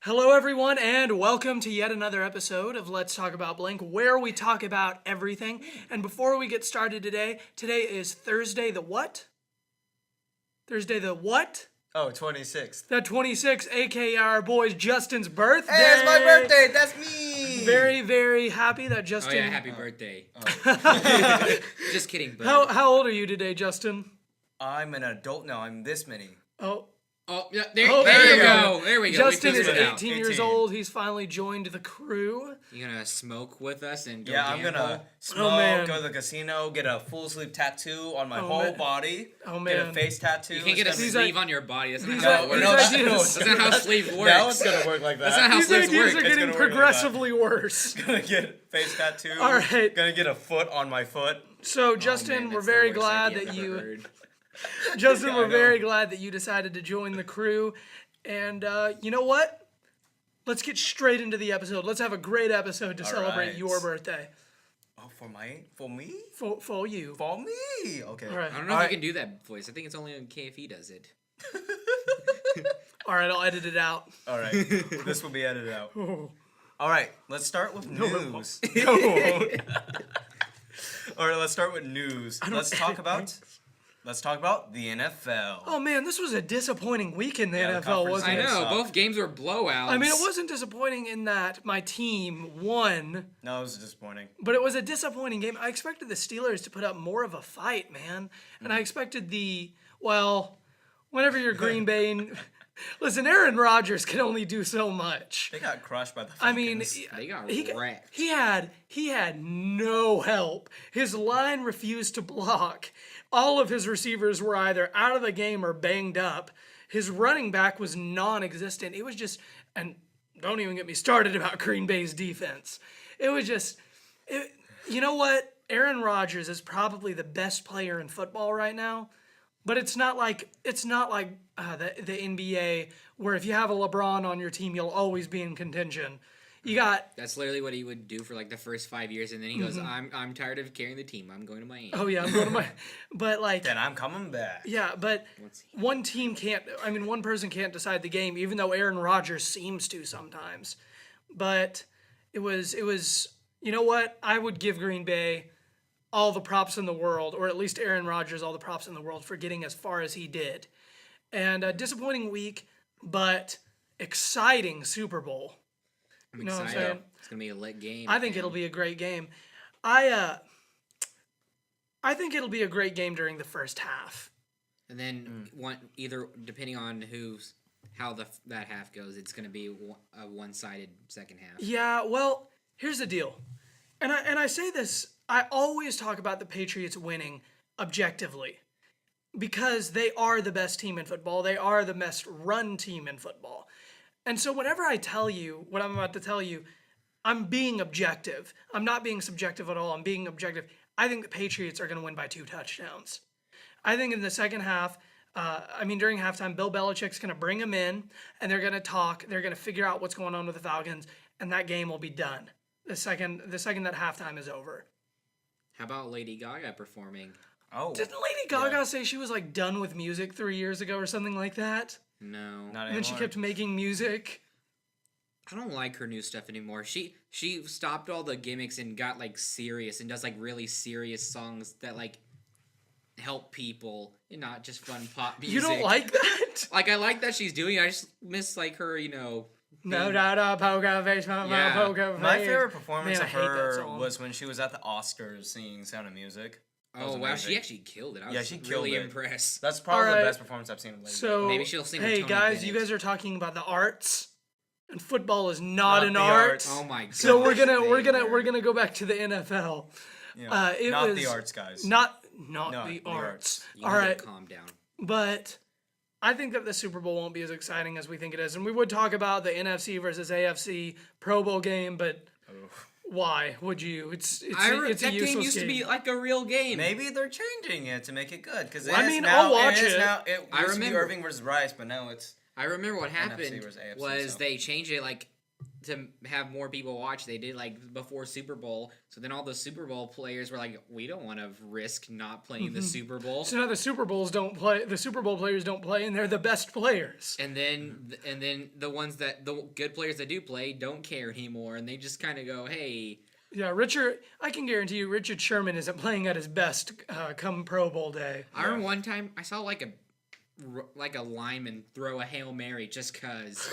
Hello, everyone, and welcome to yet another episode of Let's Talk About Blank, where we talk about everything. And before we get started today is Thursday the what? Thursday the what? Oh, 26th. The 26th, aka our boy Justin's birthday. Hey, it's my birthday! That's me! Very, very happy that Justin... Oh yeah, happy birthday. Just kidding, bud. How old are you today, Justin? I'm an adult now. I'm this many. Oh, yeah, there there you go. There we go. Justin we is figured it out. 18 years old. He's finally joined the crew. You gonna smoke with us and go Yeah, I'm gamble? gonna smoke, go to the casino, get a full sleeve tattoo on my whole body. Oh, Get man. a face tattoo. You can't get a It's gonna sleeve on your body. That's not these how are- it works. these that's ideas- That's not how sleeve works. Now it's gonna work like that. That's not how These sleeves ideas work. are It's getting gonna work like that. progressively worse. Gonna get face tattoo. All right. Gonna get a foot on my foot. So, Justin, Man, we're that's the very worst glad idea that I've ever you... heard. Justin, Yeah, we're I know. very glad that you decided to join the crew. And you know what? Let's get straight into the episode. Let's have a great episode to All celebrate right. your birthday. Oh, for me? For you. For me! Okay. All right. I don't know if you can do that voice. I think it's only on KFE does it. All right, I'll edit it out. All right. This will be edited out. Oh. All right, let's start with news. All right, let's start with news. Let's talk about the NFL. Oh, man, this was a disappointing week in the Yeah, the NFL, conference wasn't I it? Yeah, know. suck. Both games were blowouts. I mean, it wasn't disappointing in that my team won, No, it was disappointing. but it was a disappointing game. I expected the Steelers to put up more of a fight, man. And I expected whenever you're Green Bay... Listen, Aaron Rodgers can only do so much. They got crushed by the I Falcons. mean, They got he wrecked. he had no help. His line refused to block. All of his receivers were either out of the game or banged up. His running back was non-existent. It was just, and don't even get me started about Green Bay's defense. It was just, you know what? Aaron Rodgers is probably the best player in football right now. But it's not like the NBA where if you have a LeBron on your team, you'll always be in contention. You got That's literally what he would do for like the first 5 years, and then he goes, "I'm tired of carrying the team. I'm going to Miami." oh yeah, I'm going to my, but like Then I'm coming back. yeah, but one person can't decide the game, even though Aaron Rodgers seems to sometimes. But it was you know what? I would give Green Bay all the props in the world, or at least Aaron Rodgers all the props in the world for getting as far as he did. And a disappointing week, but exciting Super Bowl. I'm You know what I'm excited. saying? It's gonna be a lit game. I think it'll be a great game. I think it'll be a great game during the first half. And then either depending on how that half goes, it's gonna be a one-sided second half. Yeah, well, here's the deal. And I say this, I always talk about the Patriots winning objectively because they are the best team in football. They are the best run team in football. And so whenever I tell you what I'm about to tell you, I'm being objective. I'm not being subjective at all. I'm being objective. I think the Patriots are going to win by 2 touchdowns. I think in the second half, during halftime, Bill Belichick's going to bring them in, and they're going to talk. They're going to figure out what's going on with the Falcons, and that game will be done the second that halftime is over. How about Lady Gaga performing? Oh. Didn't Lady Gaga say she was like done with music 3 years ago or something like that? No, Not And anymore. then she kept making music. I don't like her new stuff anymore. She stopped all the gimmicks and got like serious and does like really serious songs that like help people and not just fun pop music. You don't like that? Like I like that she's doing it. I just miss like her, No doubt, poker face, Yeah. poker face. My favorite performance Man, of I hate that her song. was when she was at the Oscars singing Sound of Music. That was Oh wow, amazing. she actually killed it. I Yeah, was she killed really it. impressed. That's probably Alright. the best performance I've seen of Lady So Maybe she'll sing with hey Tony guys, you Bennett. guys are talking about the arts, and football is not an the art. arts. Oh my god. So we're gonna go back to the NFL. Yeah. It Not was the arts, guys. Not No, the the arts. You All need to right, calm down. but I think that the Super Bowl won't be as exciting as we think it is, and we would talk about the NFC versus AFC Pro Bowl game, but why would you? It's a that useless game used to be like a real game. Maybe they're changing it to make it good. Because I'll watch it. It I used to be remember- Irving versus Rice, but now it's... I remember what happened versus AFC, was so. they changed it like to have more people watch. They did like before Super Bowl. So then all the Super Bowl players were like, we don't want to risk not playing the Super Bowl. So now the Super Bowl players don't play, and they're the best players. And then the good players that do play don't care anymore, and they just kind of go, hey. Yeah, I can guarantee you Richard Sherman isn't playing at his best come Pro Bowl day. I remember one time I saw like a lineman throw a Hail Mary just because.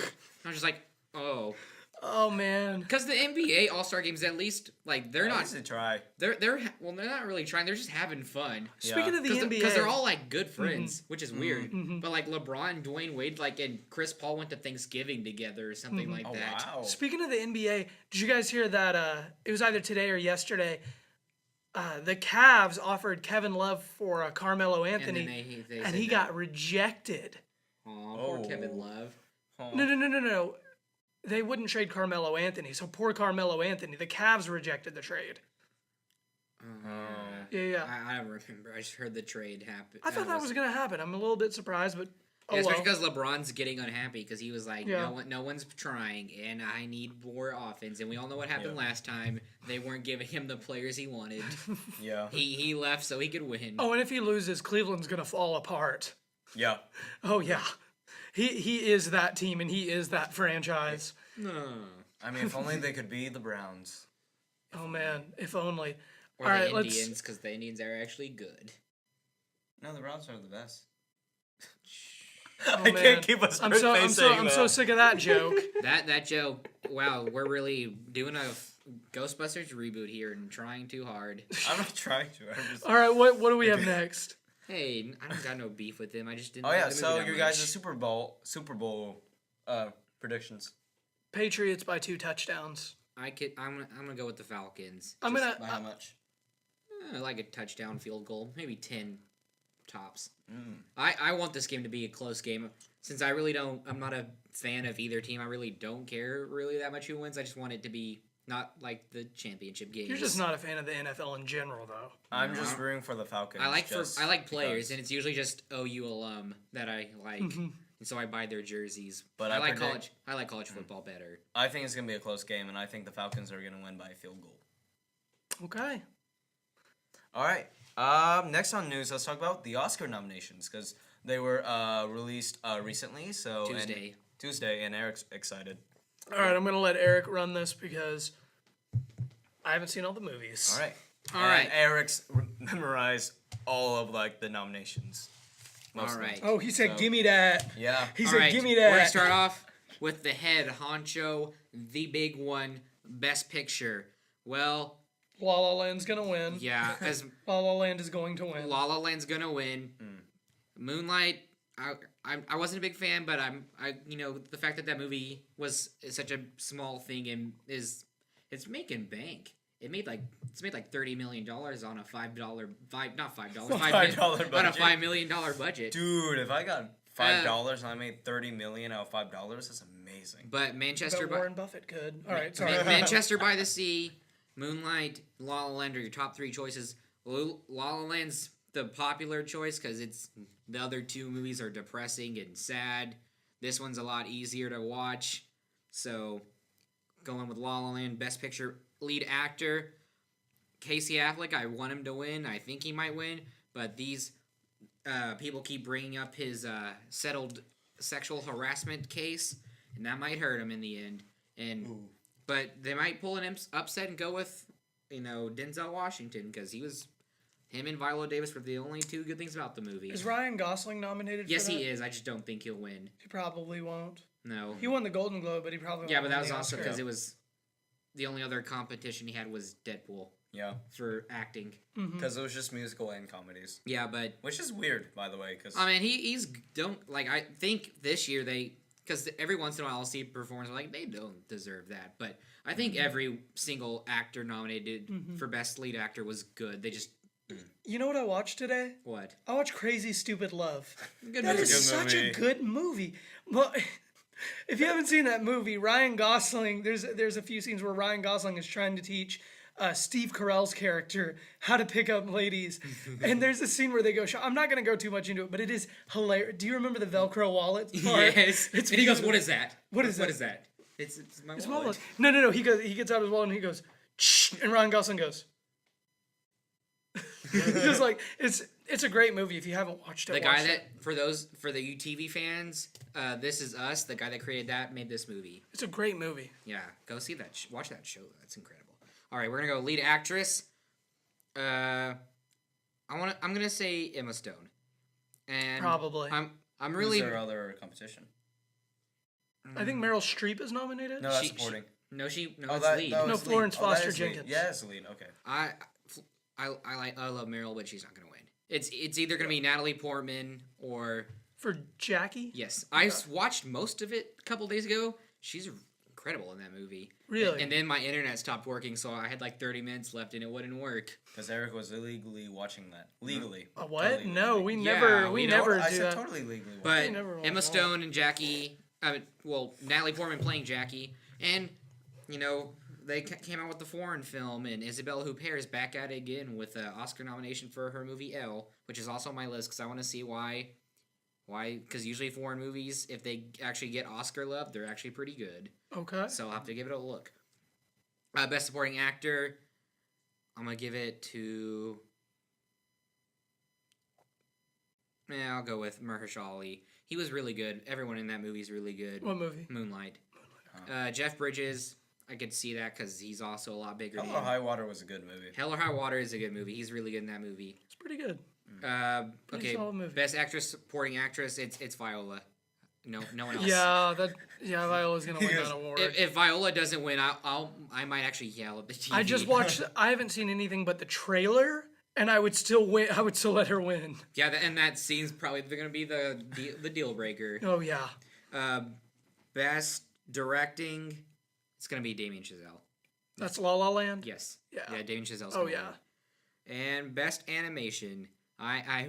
I was just like, oh. Oh, man. Because the NBA All-Star games, at least, like, they're not... They try. They're not really trying. They're just having fun. Speaking of the NBA... Because they're all, like, good friends, which is weird. But, like, LeBron, Dwayne Wade, like, and Chris Paul went to Thanksgiving together or something like that. Wow. Speaking of the NBA, did you guys hear that it was either today or yesterday, the Cavs offered Kevin Love for Carmelo Anthony, and he got rejected. Aw, poor Kevin Love. No. They wouldn't trade Carmelo Anthony, so poor Carmelo Anthony. The Cavs rejected the trade. Yeah. I don't remember. I just heard the trade happen. I thought that was going to happen. I'm a little bit surprised, but especially because LeBron's getting unhappy because he was like, no one's trying, and I need more offense. And we all know what happened last time. They weren't giving him the players he wanted. Yeah. He left so he could win. Oh, and if he loses, Cleveland's going to fall apart. Yeah. Oh, yeah. He is that team, and he is that franchise. No. I mean, if only they could be the Browns. Oh, man. If only. Or the Indians, because the Indians are actually good. No, the Browns are the best. Oh, I can't keep a straight face saying I'm so sick of that joke. That joke, wow, we're really doing a Ghostbusters reboot here and trying too hard. I'm not trying to. I'm just... All right, what do we have next? Hey, I don't got no beef with them. I just didn't. Oh yeah, like the so movie that you much. guys' Super Bowl predictions. Patriots by 2 touchdowns. I'm gonna go with the Falcons. I'm gonna. By how much? Like a touchdown field goal, maybe 10 tops. I want this game to be a close game. Since I'm not a fan of either team. I really don't care really that much who wins. I just want it to be not like the championship games. You're just not a fan of the NFL in general, though. I'm just rooting for the Falcons. I like players, and it's usually just OU alum that I like, and so I buy their jerseys. But I like college football better. I think it's gonna be a close game, and I think the Falcons are gonna win by a field goal. Okay. All right. Next on news, let's talk about the Oscar nominations because they were released recently. So Tuesday, and Eric's excited. All right, I'm going to let Eric run this because I haven't seen all the movies. All right. Eric's memorized all of like the nominations. All right. Oh, he said, "Gimme that." Yeah. He said, "Gimme that." We're gonna start off with the head honcho, the big one, Best Picture. Well, La La Land's gonna win. yeah, as La La Land is going to win. La La Land's gonna win. Moonlight, I wasn't a big fan, but the fact that movie was such a small thing and it's making bank. It's made like $30 million on a $5 million budget. Dude, if I got $5 and I made $30 million out of $5, that's amazing. But Manchester, Warren Buffett could. All right, sorry. Manchester by the Sea, Moonlight, La La Land are your top 3 choices. La La Land's the popular choice because the other 2 movies are depressing and sad. This one's a lot easier to watch. So, going with La La Land, Best Picture, lead actor, Casey Affleck. I want him to win. I think he might win. But these people keep bringing up his settled sexual harassment case, and that might hurt him in the end. But they might pull an upset and go with Denzel Washington because him and Viola Davis were the only 2 good things about the movie. Is Ryan Gosling nominated? Yes, for that? he is. I just don't think he'll win. He probably won't. No. He won the Golden Globe, but he probably won't. Yeah, but that was win the also Oscar. because it was the only other competition he had was Deadpool. Yeah. For acting. Because it was just musical and comedies. Yeah, but which is weird, by the way. Cause I mean, I think this year because every once in a while I'll see a performance like they don't deserve that, but I think every single actor nominated for Best Lead Actor was good. They just. You know what I watched today? What? I watched Crazy Stupid Love. Good That movie. is such a good movie. Well, if you haven't seen that movie, Ryan Gosling, there's a few scenes where Ryan Gosling is trying to teach Steve Carell's character how to pick up ladies. And there's a scene where they go, I'm not going to go too much into it, but it is hilarious. Do you remember the Velcro wallet part? Yes. And he goes, what is that? What is that? It's my It's wallet. No. He gets out his wallet and he goes, shh, and Ryan Gosling goes. Just like it's a great movie if you haven't watched it. The guy that for the UTV fans, This Is Us, the guy that created that made this movie. It's a great movie. Yeah, go see that. Watch that show. That's incredible. All right, we're gonna go lead actress. I'm gonna say Emma Stone. And Probably. I'm really. Who's their other competition? I think Meryl Streep is nominated. No, that's supporting. That's lead. No, Florence Foster Jenkins. Yeah, that's lead. Okay. I love Meryl, but she's not gonna win. It's either gonna be Natalie Portman or For Jackie? yes. I watched most of it a couple days ago. She's incredible in that movie. Really? And then my internet stopped working, so I had like 30 minutes left, and it wouldn't work. Because Eric was illegally watching that. Legally. What? Totally No, legally. we Yeah, never we do I said that. totally legally. But never Emma watched Stone and Jackie, Natalie Portman playing Jackie, and they came out with the foreign film, and Isabelle Huppert is back at it again with an Oscar nomination for her movie Elle, which is also on my list because I want to see why. Because usually foreign movies, if they actually get Oscar love, they're actually pretty good. Okay. So I'll have to give it a look. Best Supporting Actor, I'm gonna give it to. Yeah, I'll go with Mahershala Ali. He was really good. Everyone in that movie is really good. What movie? Moonlight. Jeff Bridges, I could see that because he's also a lot bigger. Hell or High Water was a good movie. Hell or High Water is a good movie. He's really good in that movie. It's pretty good. Okay, solid movie. Best Actress Supporting Actress, it's Viola. No one else. Yeah, Viola's gonna win that award. If Viola doesn't win, I might actually yell at the TV. I just watched. I haven't seen anything but the trailer, and I would still win. I would still let her win. Yeah, and that scene's probably going to be the deal breaker. Oh yeah. Best Directing, it's going to be Damien Chazelle. That's La La Land. Yes. Yeah. Yeah, Damien Chazelle's. Oh yeah. Win. And Best Animation, I Are you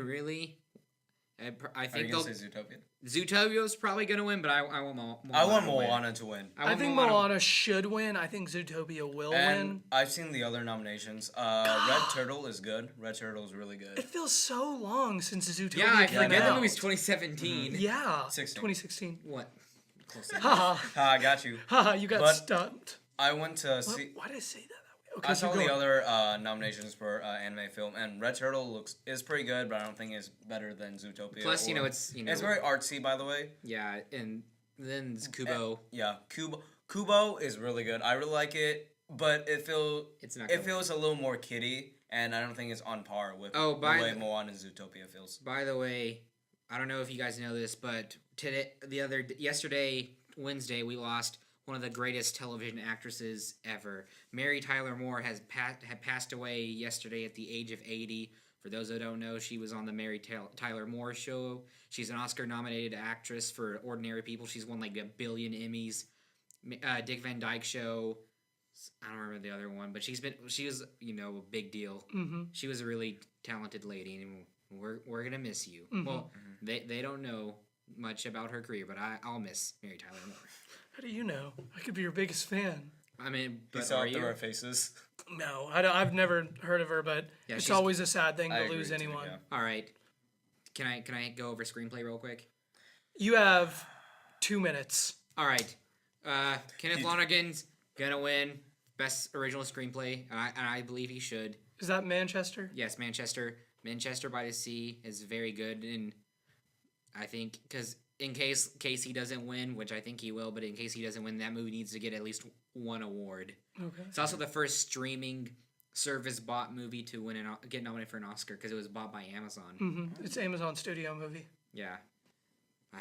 think gonna say Zootopia? Zootopia probably going to win, but I want Moana. I want Moana to win. I think Moana should win. I think Zootopia will And win. I've seen the other nominations. Red Turtle is good. Red Turtle is really good. It feels so long since Zootopia Yeah, I came forget out. that movie's 2017. Yeah. 16. 2016. What? Close enough. Haha. I got you. Haha. You got But- stumped. I went to see. Why did I say that way? Okay, I saw keep going. the other nominations for anime film, and Red Turtle is pretty good, but I don't think it's better than Zootopia. Plus, it's very artsy, by the way. Yeah, and then it's Kubo. Yeah, Kubo is really good. I really like it, but it feels a little more kiddie, and I don't think it's on par with the way Moana and Zootopia feels. By the way, I don't know if you guys know this, but yesterday, Wednesday, we lost one of the greatest television actresses ever. Mary Tyler Moore had passed away yesterday at the age of 80. For those who don't know, she was on the Mary Tyler Moore Show. She's an Oscar-nominated actress for Ordinary People. She's won like 1 billion Emmys. Dick Van Dyke Show. I don't remember the other one, but she was a big deal. Mm-hmm. She was a really talented lady, and we're gonna miss you. Mm-hmm. Well, they don't know much about her career, but I'll miss Mary Tyler Moore. How do you know? I could be your biggest fan. I mean, You but saw are it through you? our faces. No, I've never heard of her, but Yeah, it's she's- always a sad thing I to agree lose too, anyone. yeah. All right. Can I go over screenplay real quick? You have 2 minutes. All right. Kenneth Lonergan's gonna win best original screenplay, and I believe he should. Is that Manchester? Yes, Manchester by the Sea is very good, and I think because in case he doesn't win, which I think he will, but in case he doesn't win, that movie needs to get at least one award. Okay. It's also the first streaming service bought movie to get nominated for an Oscar because it was bought by Amazon. Mm-hmm. It's Amazon Studio movie. Yeah.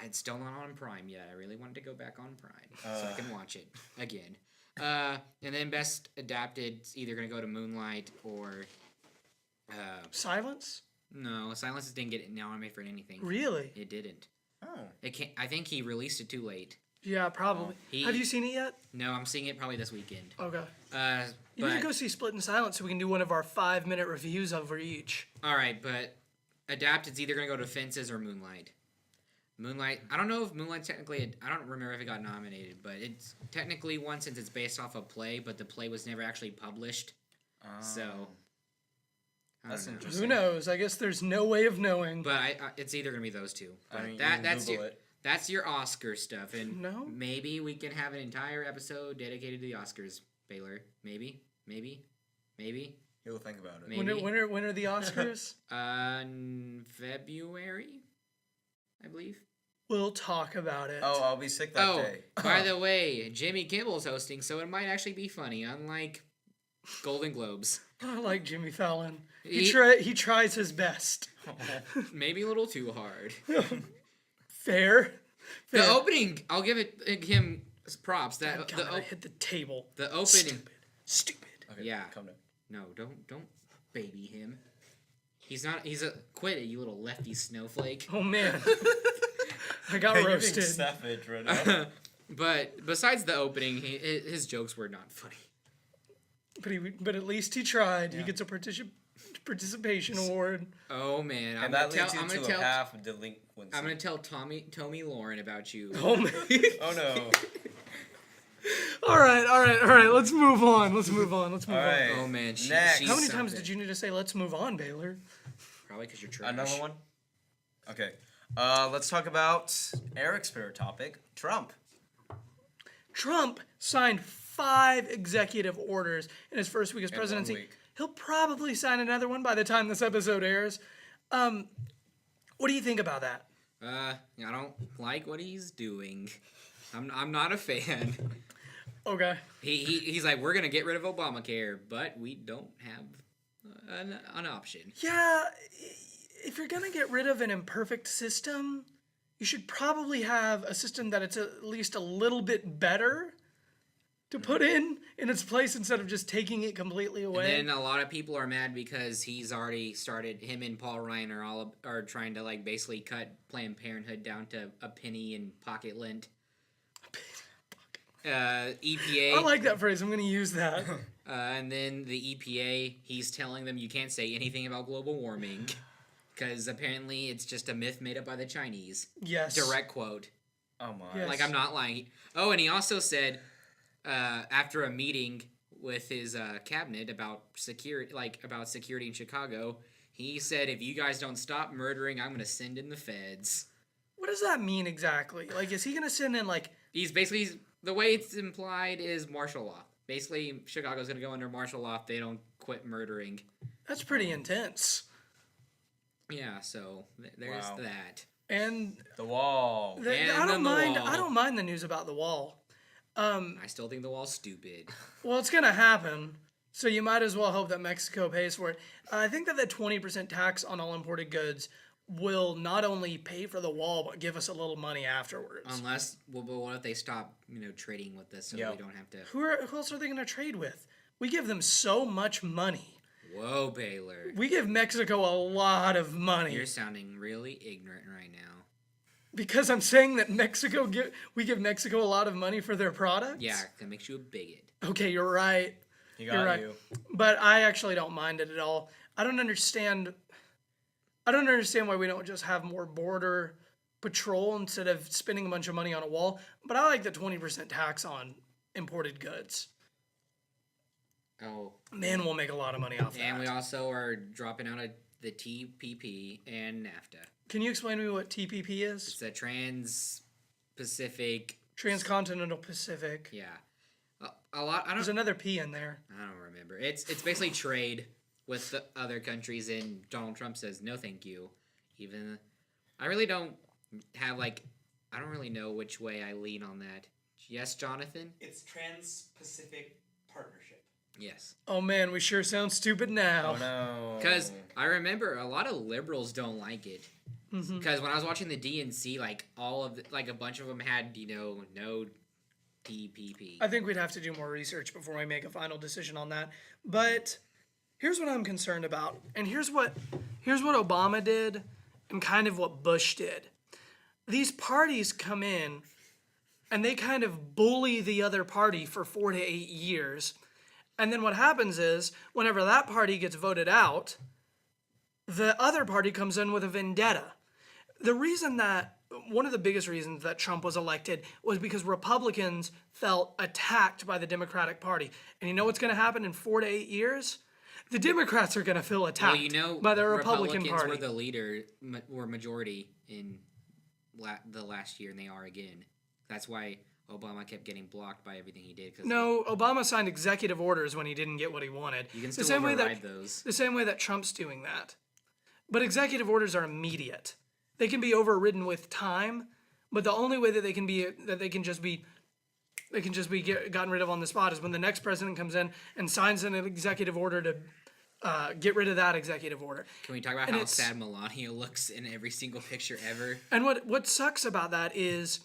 It's still not on Prime yet. I really wanted to go back on Prime so I can watch it again. And then best adapted, it's either going to go to Moonlight or... Silence? No, Silence didn't get nominated for anything. Really? It didn't. Oh. I think he released it too late. Yeah, probably. Have you seen it yet? No, I'm seeing it probably this weekend. Okay. You But, need to go see Split in Silence so we can do one of our 5-minute reviews over each. all right, but adapted's either going to go to Fences or Moonlight. Moonlight, I don't know if Moonlight's technically, I don't remember if it got nominated, but it's technically one since it's based off a play, but the play was never actually published. So, That's I don't know. interesting. Who knows? I guess there's no way of knowing. But it's either going to be those two. But I mean, that's Google it. That's your Oscar stuff, and No? maybe we can have an entire episode dedicated to the Oscars, Baylor. Maybe. He'll think about it. Maybe. When are the Oscars? In February, I believe. We'll talk about it. Oh, I'll be sick that day. By the way, Jimmy Kimmel's hosting, so it might actually be funny, unlike Golden Globes. I like Jimmy Fallon. He He tries his best. maybe a little too hard. Fair. The opening, I'll give him props. That God, I hit the table. the opening. Stupid. Okay, Yeah. calm down. No, don't baby him. He's quit it, you little lefty snowflake. Oh man. I got You're being roasted. savage right now. But besides the opening, his jokes were not funny. But at least he tried. Yeah. He gets a participation award. Oh man, And that leads you to a path of delinquency. I'm gonna tell Tommy Lauren about you. Oh man. Oh no. All right. Let's move on. All right. Oh man, Next. she's How many times something. did you need to say let's move on, Baylor? Probably because you're trash. Another one? Okay. Let's talk about Eric's favorite topic, Trump. Trump signed 5 executive orders in his first week as In 1 presidency. week. He'll probably sign another one by the time this episode airs. What do you think about that? I don't like what he's doing. I'm not a fan. Okay. He's like, we're gonna get rid of Obamacare, but we don't have an option. Yeah, if you're gonna get rid of an imperfect system, you should probably have a system that it's at least a little bit better to put in its place instead of just taking it completely away. And then a lot of people are mad because he's already started. Him and Paul Ryan are trying to like basically cut Planned Parenthood down to a penny in pocket lint. EPA. I like that phrase. I'm gonna use that. And then the EPA, he's telling them you can't say anything about global warming because apparently it's just a myth made up by the Chinese. Yes. Direct quote. Oh my. Yes. Like, I'm not lying. Oh, and he also said after a meeting with his cabinet about security in Chicago, he said, if you guys don't stop murdering, I'm going to send in the feds. What does that mean exactly? Like, is he gonna send in like? He's basically, the way it's implied is martial law. Basically, Chicago's going to go under martial law if they don't quit murdering. That's pretty intense. Yeah, so there's Wow. that. And The wall. And I don't then the mind. wall. I don't mind the news about the wall. I still think the wall's stupid. Well, it's gonna happen, so you might as well hope that Mexico pays for it. I think that the 20% tax on all imported goods will not only pay for the wall, but give us a little money afterwards. Unless, well, but what if they stop, trading with us so Yep. we don't have to... Who else are they gonna trade with? We give them so much money. Whoa, Baylor. We give Mexico a lot of money. You're sounding really ignorant right now. Because I'm saying that we give Mexico a lot of money for their products? Yeah, that makes you a bigot. Okay, you're right. He You're got right. you. But I actually don't mind it at all. I don't understand why we don't just have more border patrol instead of spending a bunch of money on a wall. But I like the 20% tax on imported goods. Oh. Man, we'll make a lot of money off that. And we also are dropping out of the TPP and NAFTA. Can you explain to me what TPP is? It's a Trans-Pacific... Transcontinental Pacific. Yeah. A lot... There's another P in there. I don't remember. It's basically trade with the other countries, and Donald Trump says, no thank you. Even... I really don't have, I don't really know which way I lean on that. Yes, Jonathan? It's Trans-Pacific Partnership. Yes. Oh man, we sure sound stupid now. Oh no. Because I remember a lot of liberals don't like it. Because when I was watching the DNC, a bunch of them had, no TPP. I think we'd have to do more research before we make a final decision on that. But here's what I'm concerned about. And here's what Obama did and kind of what Bush did. These parties come in and they kind of bully the other party for 4 to 8 years. And then what happens is whenever that party gets voted out, the other party comes in with a vendetta. One of the biggest reasons that Trump was elected was because Republicans felt attacked by the Democratic Party. And you know what's going to happen in 4 to 8 years? The Democrats are going to feel attacked by the Republican Party. were the leader, were majority in the last year, and they are again. That's why Obama kept getting blocked by everything he did. Cause No, Obama signed executive orders when he didn't get what he wanted. you can still override those. The same way that Trump's doing that. But executive orders are immediate. They can be overridden with time, but the only way that they can just be gotten rid of on the spot is when the next president comes in and signs an executive order to get rid of that executive order. Can we talk about how sad Melania looks in every single picture ever? And what sucks about that is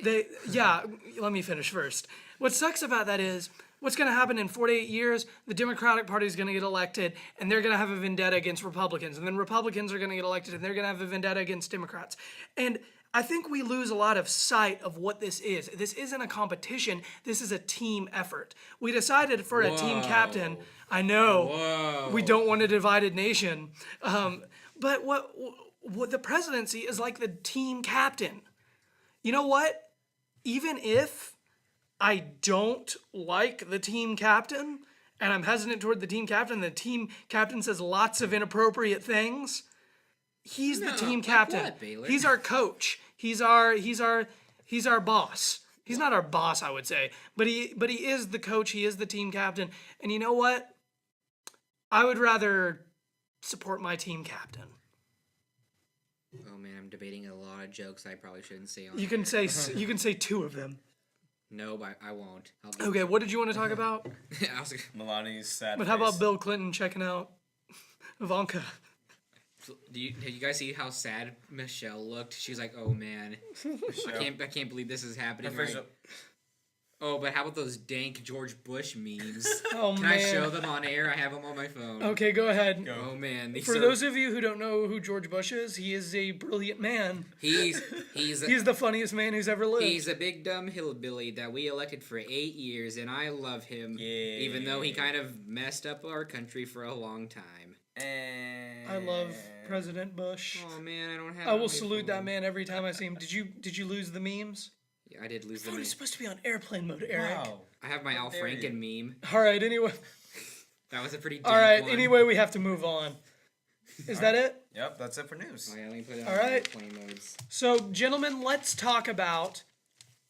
let me finish first. What sucks about that is what's going to happen in 48 years, the Democratic Party is going to get elected, and they're going to have a vendetta against Republicans. And then Republicans are going to get elected, and they're going to have a vendetta against Democrats. And I think we lose a lot of sight of what this is. This isn't a competition. This is a team effort. We decided for a team captain. I know we don't want a divided nation. But what the presidency is like the team captain. You know what? Even if I don't like the team captain, and I'm hesitant toward the team captain says lots of inappropriate things. He's the team captain. What, Baylor? He's our coach. He's our boss. He's not our boss, I would say, but he is the coach. He is the team captain. And you know what? I would rather support my team captain. Oh man, I'm debating a lot of jokes I probably shouldn't say on You can say two of them. No, but I won't. Okay, what did you want to talk about? Melania's sad But how about Bill Clinton checking out Ivanka? Did you guys see how sad Michelle looked? She's like, "Oh man, I can't believe this is happening." Right? Oh, but how about those dank George Bush memes? Oh, Can man. I show them on air? I have them on my phone. Okay, go ahead. Oh man, For those of you who don't know who George Bush is, he is a brilliant man. he's the funniest man who's ever lived. He's a big dumb hillbilly that we elected for 8 years, and I love him, even though he kind of messed up our country for a long time. I love President Bush. Oh man, I don't have. I will salute that man every time I see him. Did you lose the memes? Yeah, I did lose the Phone meme. is supposed to be on airplane mode, Eric. Wow. I have my Al Franken meme. All right. Anyway. That was a pretty. All right. one. Anyway, we have to move on. Is that it? Yep, that's it for news. Oh, yeah, let me put it All on right. airplane modes. So, gentlemen, let's talk about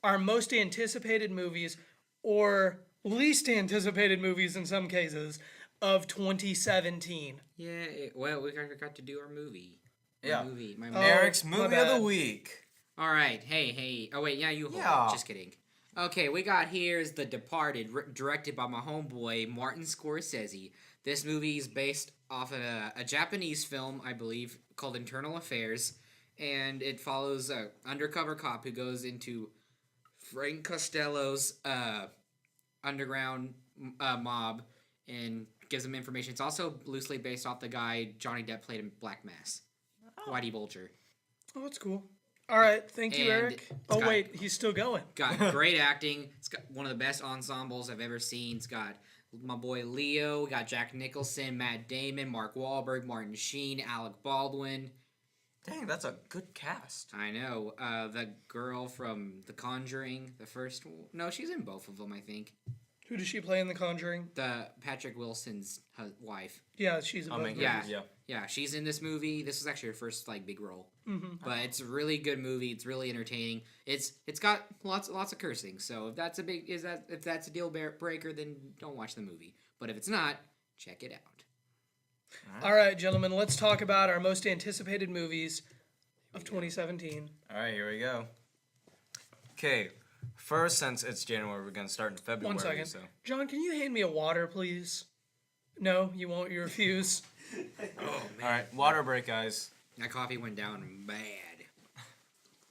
our most anticipated movies, or least anticipated movies in some cases, of 2017. Yeah. Well, we got to do our movie. Yeah. My movie. Eric's my movie of the bad. week. All right. Hey. Oh wait, yeah, you hold Yeah. it. Just kidding. Okay, we got here's The Departed, directed by my homeboy Martin Scorsese. This movie is based off of a Japanese film, I believe, called Internal Affairs, and it follows an undercover cop who goes into Frank Costello's underground mob and gives him information. It's also loosely based off the guy Johnny Depp played in Black Mass, Whitey Bulger. Oh, that's cool. All right. Thank you, And Eric. it's Oh, got- wait. He's still going. Got great acting. It's got one of the best ensembles I've ever seen. It's got my boy Leo, got Jack Nicholson, Matt Damon, Mark Wahlberg, Martin Sheen, Alec Baldwin. Dang, that's a good cast. I know. The girl from The Conjuring, the first one. No, she's in both of them, I think. Who does she play in The Conjuring? The Patrick Wilson's wife. Yeah, she's a Yeah. Yeah. Yeah, she's in this movie. This is actually her first big role. Mm-hmm. But it's a really good movie. It's really entertaining. It's got lots of cursing. So if that's a deal breaker, then don't watch the movie. But if it's not, check it out. All right, gentlemen, let's talk about our most anticipated movies of 2017. All right, here we go. Okay, first, since it's January, we're gonna start in February. 1 second. So. John, can you hand me a water, please? No, you won't. You refuse. Oh man, All right, water break, guys. that coffee went down bad.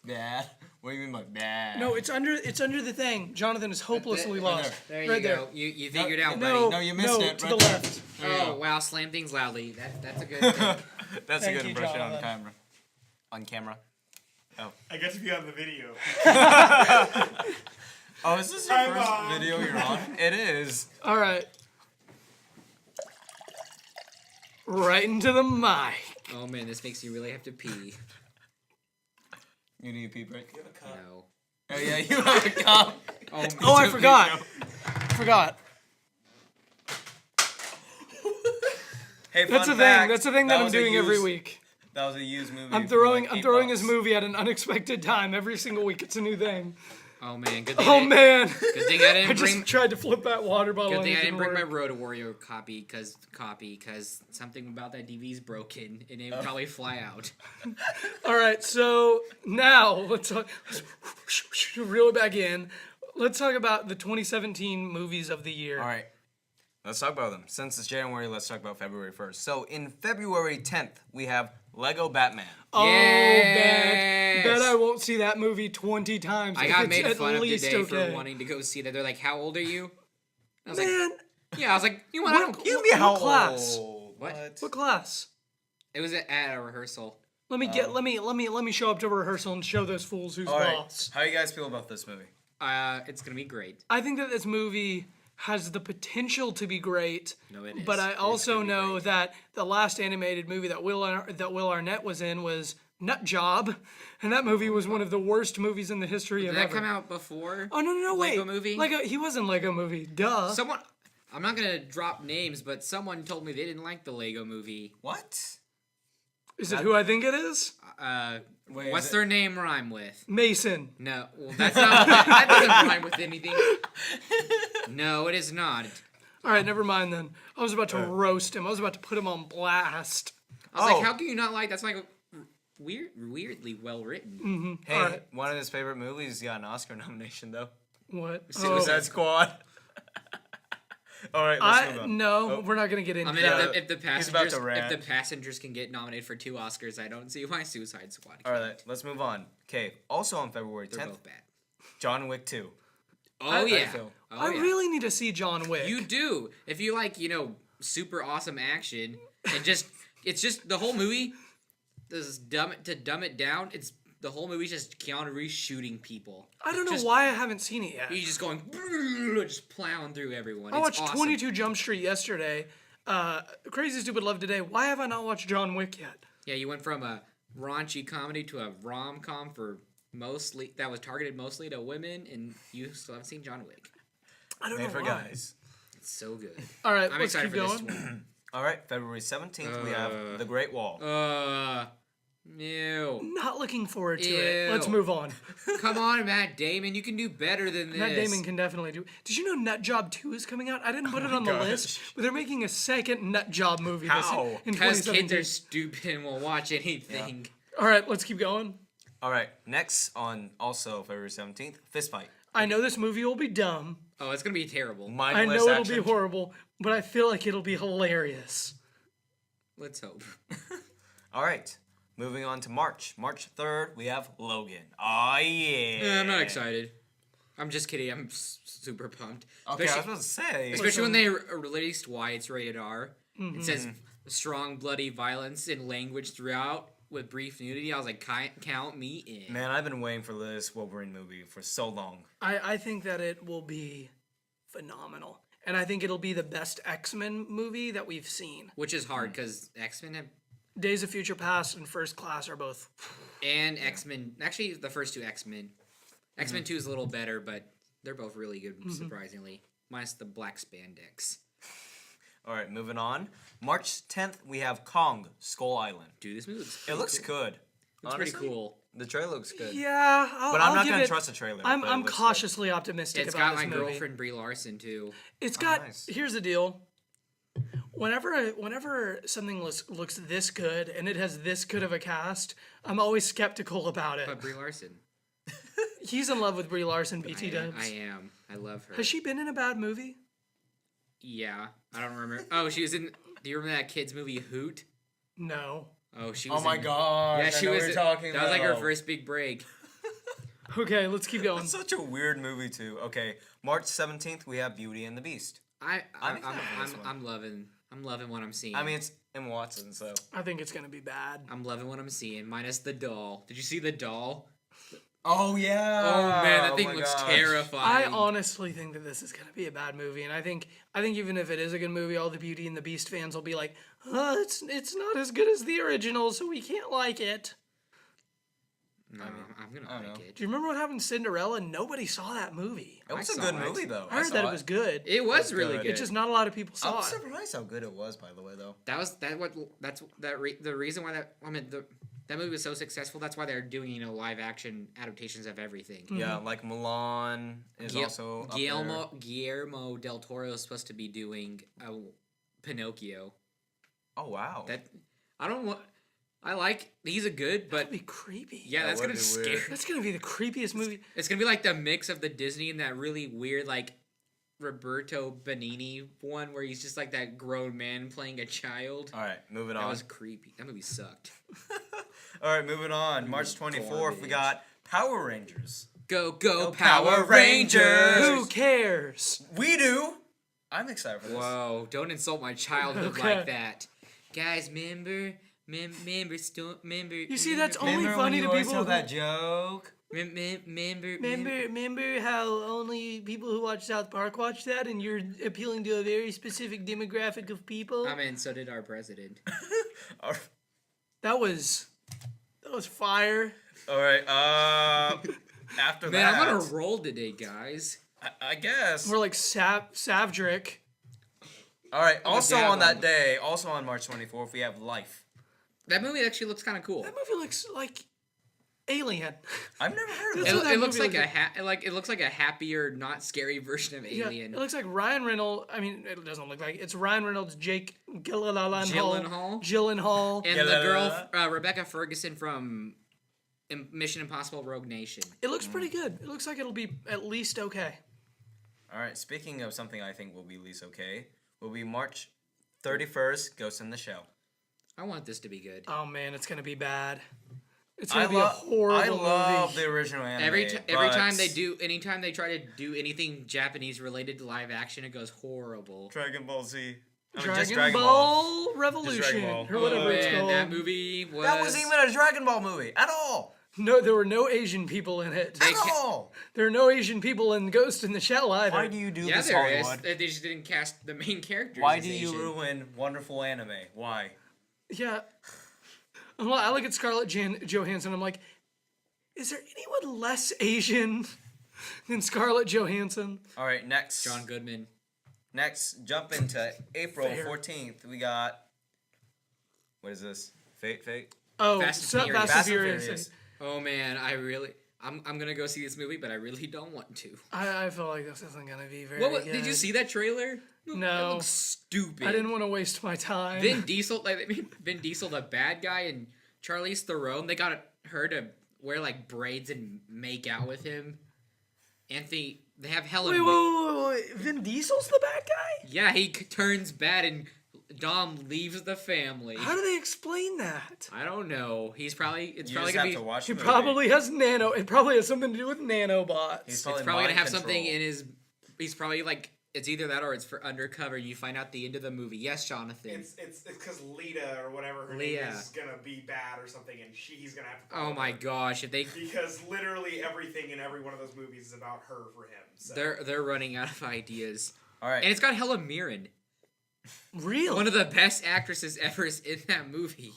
Bad. What do you mean by bad? No, it's under the thing. Jonathan is hopelessly lost. There you right go. there. You figured out, No, buddy. you missed it. to Right the there. left. Oh wow, slam things loudly. That's a good thing. That's Thank a good you, impression on Jonathan. camera. On camera. I got to be on the video. Oh, is this your I'm first on. video you're on? It is. All right. Right into the mic. Oh man, this makes you really have to pee. You need a pee break? You have a cup. No. Oh yeah, you have a cup. Oh, I forgot. Forgot. Hey, That's fun a thing. fact, That's a thing that I'm was a doing every used- week. That was a used movie. I'm for like throwing his $8. movie at an unexpected time. Every single week, it's a new thing. Oh man, good thing. Oh man! Good thing I I didn't just bring. tried to flip that water bottle. Good and thing it I didn't bring my work. Road Warrior copy because something about that DV's broken and it would probably fly out. All right, so now let's reel it back in. Let's talk about the 2017 movies of the year. All right. Let's talk about them. Since it's January, let's talk about February 1st. So in February 10th, we have Lego Batman. Oh, Yes! bet I won't see that movie 20 times. I if got it's made at fun of least today okay. for wanting to go see that. They're like, "How old are you?" I was Man, like, "Yeah." I was like, "You know what? I don't." Give me how class? old? what class? It was at a rehearsal. Let me show up to rehearsal and show those fools who's All right. boss. How you guys feel about this movie? It's gonna be great. I think that this movie has the potential to be great. No, it is. But I It is also gonna be know great. that the last animated movie that Will Arnett was in was Nut Job, and that movie was one of the worst movies in the history Did of that ever. come out before? Oh no, wait. Lego Movie? He was in Lego Movie. Duh. Someone. I'm not gonna drop names, but someone told me they didn't like the Lego Movie. What? Is it who I think it is? Wait, What's is their name rhyme with? Mason. No, well, that's not. That doesn't rhyme with anything. No, it is not. All right, never mind then. I was about to roast him. I was about to put him on blast. I was Oh. like, how can you not like? That's like weirdly well written. Hey, Alright. one of his favorite movies got an Oscar nomination, though. What? Suicide Squad. All right, let's move on. No, we're not gonna get into I mean, that. if the he's about passengers, to rant. if the passengers can get nominated for 2 Oscars, I don't see why Suicide Squad. All Can't. right, let's move on. Okay, also on February They're 10th, both bad. John Wick 2. Oh yeah. feel. Oh, I yeah. really need to see John Wick. You do. If you like, super awesome action and it's just the whole movie. Dumb it down. It's the whole movie's just Keanu Reeves shooting people. I don't know Just- why I haven't seen it yet. He's just going, just plowing through everyone. I It's watched awesome. 22 Jump Street yesterday. Crazy Stupid Love today. Why have I not watched John Wick yet? Yeah, you went from a raunchy comedy to a rom-com that was targeted mostly to women, and you still haven't seen John Wick. I don't Made know for why. guys. It's so good. All right, I'm let's excited keep for going. this one. All right, February 17th, we have The Great Wall. Ew. Not looking forward to it. Let's Ew. move on. Come on, Matt Damon, you can do better than this. Matt Damon can definitely do. Did you know Nut Job 2 is coming out? I didn't put it on the gosh. list, but they're making a second Nut Job movie How? in Because 2017. kids are stupid and will watch anything. All right, let's keep going. All right, next on also February 17th, Fist Fight. I know this movie will be dumb. Oh, it's gonna be terrible. I Mindless know it'll action. be horrible, but I feel like it'll be hilarious. Let's hope. All right, moving on to March. March 3rd, we have Logan. Oh, yeah. I'm not excited. I'm just kidding. I'm super pumped. Okay, I was about to say. Especially when they released why it's rated R. Mm-hmm. It says strong, bloody violence and language throughout with brief nudity. I was like, count me in. Man, I've been waiting for this Wolverine movie for so long. I think that it will be phenomenal. And I think it'll be the best X-Men movie that we've seen. Which is hard because X-Men have Days of Future Past and First Class are both... and X-Men. Actually, the first 2 X-Men. X-Men 2 is a little better, but they're both really good, surprisingly. Minus the black spandex. All right, moving on. March 10th, we have Kong, Skull Island. Dude, this movie looks It looks good. It's pretty cool. The trailer looks good. Yeah, But I'm not give going to it- trust the trailer. I'm but it looks good. cautiously optimistic It's about got this my movie. girlfriend Brie Larson, too. It's got... nice. Here's the deal. Whenever something looks this good and it has this good of a cast, I'm always skeptical about it. But Brie Larson. He's in love with Brie Larson, BT Dubs. I am. I love her. Has she been in a bad movie? Yeah. I don't remember. Oh, she was in... Do you remember that kid's movie, Hoot? No. Oh, she was Oh my in- gosh. Yeah, she I know was. what you're talking That was like her about. first big break. Okay, let's keep going. It's such a weird movie, too. Okay, March 17th, we have Beauty and the Beast. I'm excited for this one. I'm loving what I'm seeing. I mean, it's Emma Watson, so. I think it's gonna be bad. I'm loving what I'm seeing. Minus the doll. Did you see the doll? Oh, yeah. Oh man, that thing my looks gosh. I terrifying. honestly think that this is gonna be a bad movie, and I think even if it is a good movie, all the Beauty and the Beast fans will be like, it's not as good as the original, so we can't like it. No, I'm I gonna don't like know. it. Do you remember what happened to Cinderella? Nobody saw that movie. It was I a saw good it. movie, though. I heard that it was good. It was That's really good. good. It's just not a lot of people I saw was it. surprised how good it was, by the way, though. The reason why that movie was so successful. That's why they're doing live action adaptations of everything. Yeah, like Milan is also up there. Guillermo del Toro is supposed to be doing Pinocchio. Oh, wow. He's a good, but That'd be creepy. yeah, that's would gonna be scare. weird. That's gonna be the creepiest movie. It's gonna be like the mix of the Disney and that really weird like Roberto Benigni one where he's just like that grown man playing a child. All right, moving That on. was creepy. That movie sucked. All right, moving on. March 24th, we garbage. got Power Rangers. Go Go Power Power Rangers! Rangers! Who cares? We do. I'm excited for this. Whoa! Don't insult my childhood Okay. like that, guys. Remember. You see, that's only Remember funny when you to always people tell who... that joke? Remember how only people who watch South Park watch that, and you're appealing to a very specific demographic of people? I mean, so did our president. All That was fire. right. After Man, that, I'm on a roll today, guys. I guess. We're like Savdrick. All right. Also dab on that on. day, also on March 24th, we have Life. That movie actually looks kind of cool. That movie looks like Alien. I've never heard of That's that. what that It looks movie like it looks like a happier, not scary version of Yeah, Alien. it looks like Ryan Reynolds. I mean, it doesn't look like it's Ryan Reynolds, Jake Gyllenhaal, And Yeah, the girl Rebecca Ferguson from Mission Impossible: Rogue Nation. It looks pretty good. It looks like it'll be at least okay. All right. Speaking of something I think will be at least okay, will be March 31st, Ghost in the Shell. I want this to be good. Oh man, it's gonna be bad. It's gonna be a horrible I love movie. the original anime. Anytime they try to do anything Japanese related to live action, it goes horrible. Dragon Ball Z. I mean, Dragon, just Dragon Ball, Ball. Revolution, Ball. or whatever it's Man, called. that movie was. That wasn't even a Dragon Ball movie at all. No, there were no Asian people in it. At all. There are no Asian people in Ghost in the Shell either. Why do you do Yeah, this, there is. Hollywood? They just didn't cast the main characters. Why as do you Asian. ruin wonderful anime? Why? Yeah. I look at Scarlett Johansson. I'm like, is there anyone less Asian than Scarlett Johansson? All right, next. John Goodman? Next, jump into April Fair. 14th. We got. What is this? Fate? Oh, Fast and Furious. Fast and Furious. Oh man, I'm gonna go see this movie, but I really don't want to. I feel like this isn't gonna be very What good. did you see that trailer? No. It looks stupid. I didn't want to waste my time. Vin Diesel, they made Vin Diesel the bad guy, and Charlize Theron, they got her to wear like braids and make out with him. They have Helen. Wait. Vin Diesel's the bad guy? Yeah, he turns bad, and Dom leaves the family. How do they explain that? I don't know. It's probably You gonna just be. have to watch He the movie. probably has nano. It probably has something to do with nanobots. He's It's probably gonna mind have something control. in his. He's probably like. It's either that or it's for undercover. You find out the end of the movie. Yes, Jonathan. It's because Lita or whatever her Leah. name is gonna be bad or something, and he's gonna have to. Oh follow my her. gosh! If they Because literally everything in every one of those movies is about her for him. So. they're running out of ideas, All right. and it's got Helen Mirren, Really? one of the best actresses ever is in that movie.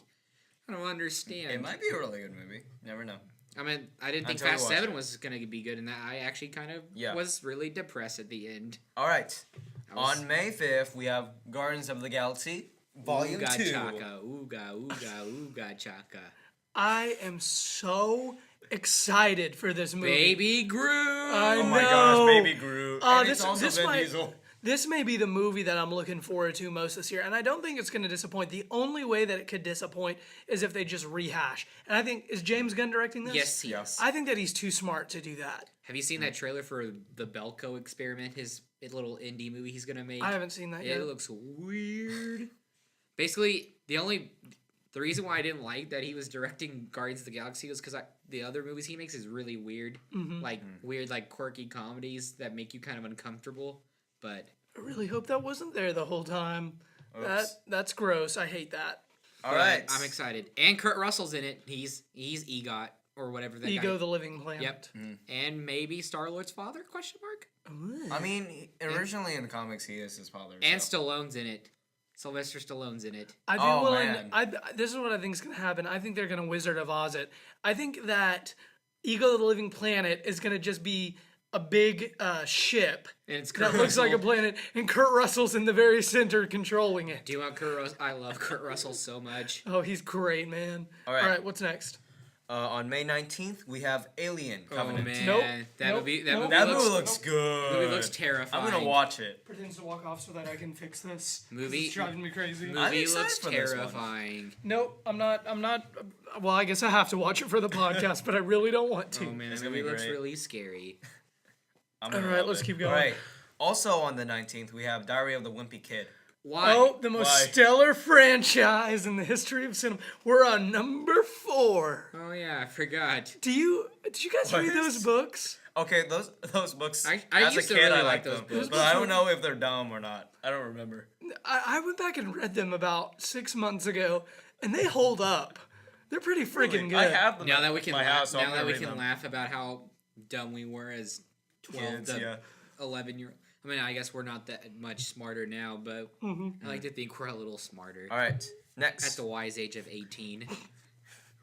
I don't understand. It might be a really good movie. Never know. I mean, I didn't think Until you Fast watch 7 it. was gonna be good in that. I actually kind of Yeah. was really depressed at the end. All right. I was- On May 5th, we have Guardians of the Galaxy Volume Ooga 2. chaka, ooga chaka. I am so excited for this movie. Baby Groot. I Oh my know. gosh, Baby Groot. And this- it's also this Vin might- Diesel. This may be the movie that I'm looking forward to most this year, and I don't think it's going to disappoint. The only way that it could disappoint is if they just rehash. And I think, is James Gunn directing this? Yes, he Yes. is. I think that he's too smart to do that. Have you seen that trailer for the Belko experiment? His little indie movie he's gonna make. I haven't seen that It yet. looks weird. Basically, the reason why I didn't like that he was directing Guardians of the Galaxy was because the other movies he makes is really weird, weird like quirky comedies that make you kind of uncomfortable. But I really hope that wasn't there the whole time. Oops. That's gross. I hate that. All but right. I'm excited. And Kurt Russell's in it. He's EGOT or whatever that Ego guy. the Living Planet. Yep. And maybe Star-Lord's father? Question mark. I mean, originally in the comics, he is his father. And so. Stallone's in it. Sylvester Stallone's in it. I'd be Oh, willing. man. This is what I think is going to happen. I think they're going to Wizard of Oz it. I think that Eagle of the Living Planet is going to just be a big ship And it's Kurt that looks like a Russell. planet, and Kurt Russell's in the very center controlling it. Do you want Kurt Russell? I love Kurt Russell so much. Oh, he's great, man. All right. All right, what's next? On May 19th, we have Alien Oh Covenant. man, Nope. that Nope. movie. Nope. That looks, movie looks good. movie looks terrifying. I'm gonna watch it. Pretends to walk off so that I can fix this. 'cause Movie- It's driving me crazy. I'm Movie excited looks for this one. terrifying. Nope, I'm not. Well, I guess I have to watch it for the podcast, but I really don't want to. Oh man, It's that gonna movie be looks great. really scary. I'm All gonna right, love let's it. keep going. All right. Also on the 19th, we have Diary of the Wimpy Kid. Why? Oh, the most Why? stellar franchise in the history of cinema. We're on number 4. Oh yeah, I forgot. Did you guys What? read those books? Okay, those books. I as used a to kid, really I like liked those them, books. but I don't know if they're dumb or not. I don't remember. I went back and read them about 6 months ago, and they hold up. They're pretty freaking good. I have them. Now that at we can my laugh, house, so I'm now that gonna we read can them. laugh about how dumb we were as 12 Kids, to yeah. 11-year. I mean, I guess we're not that much smarter now, but I like to think we're a little smarter. All right. At Next, the wise age of 18.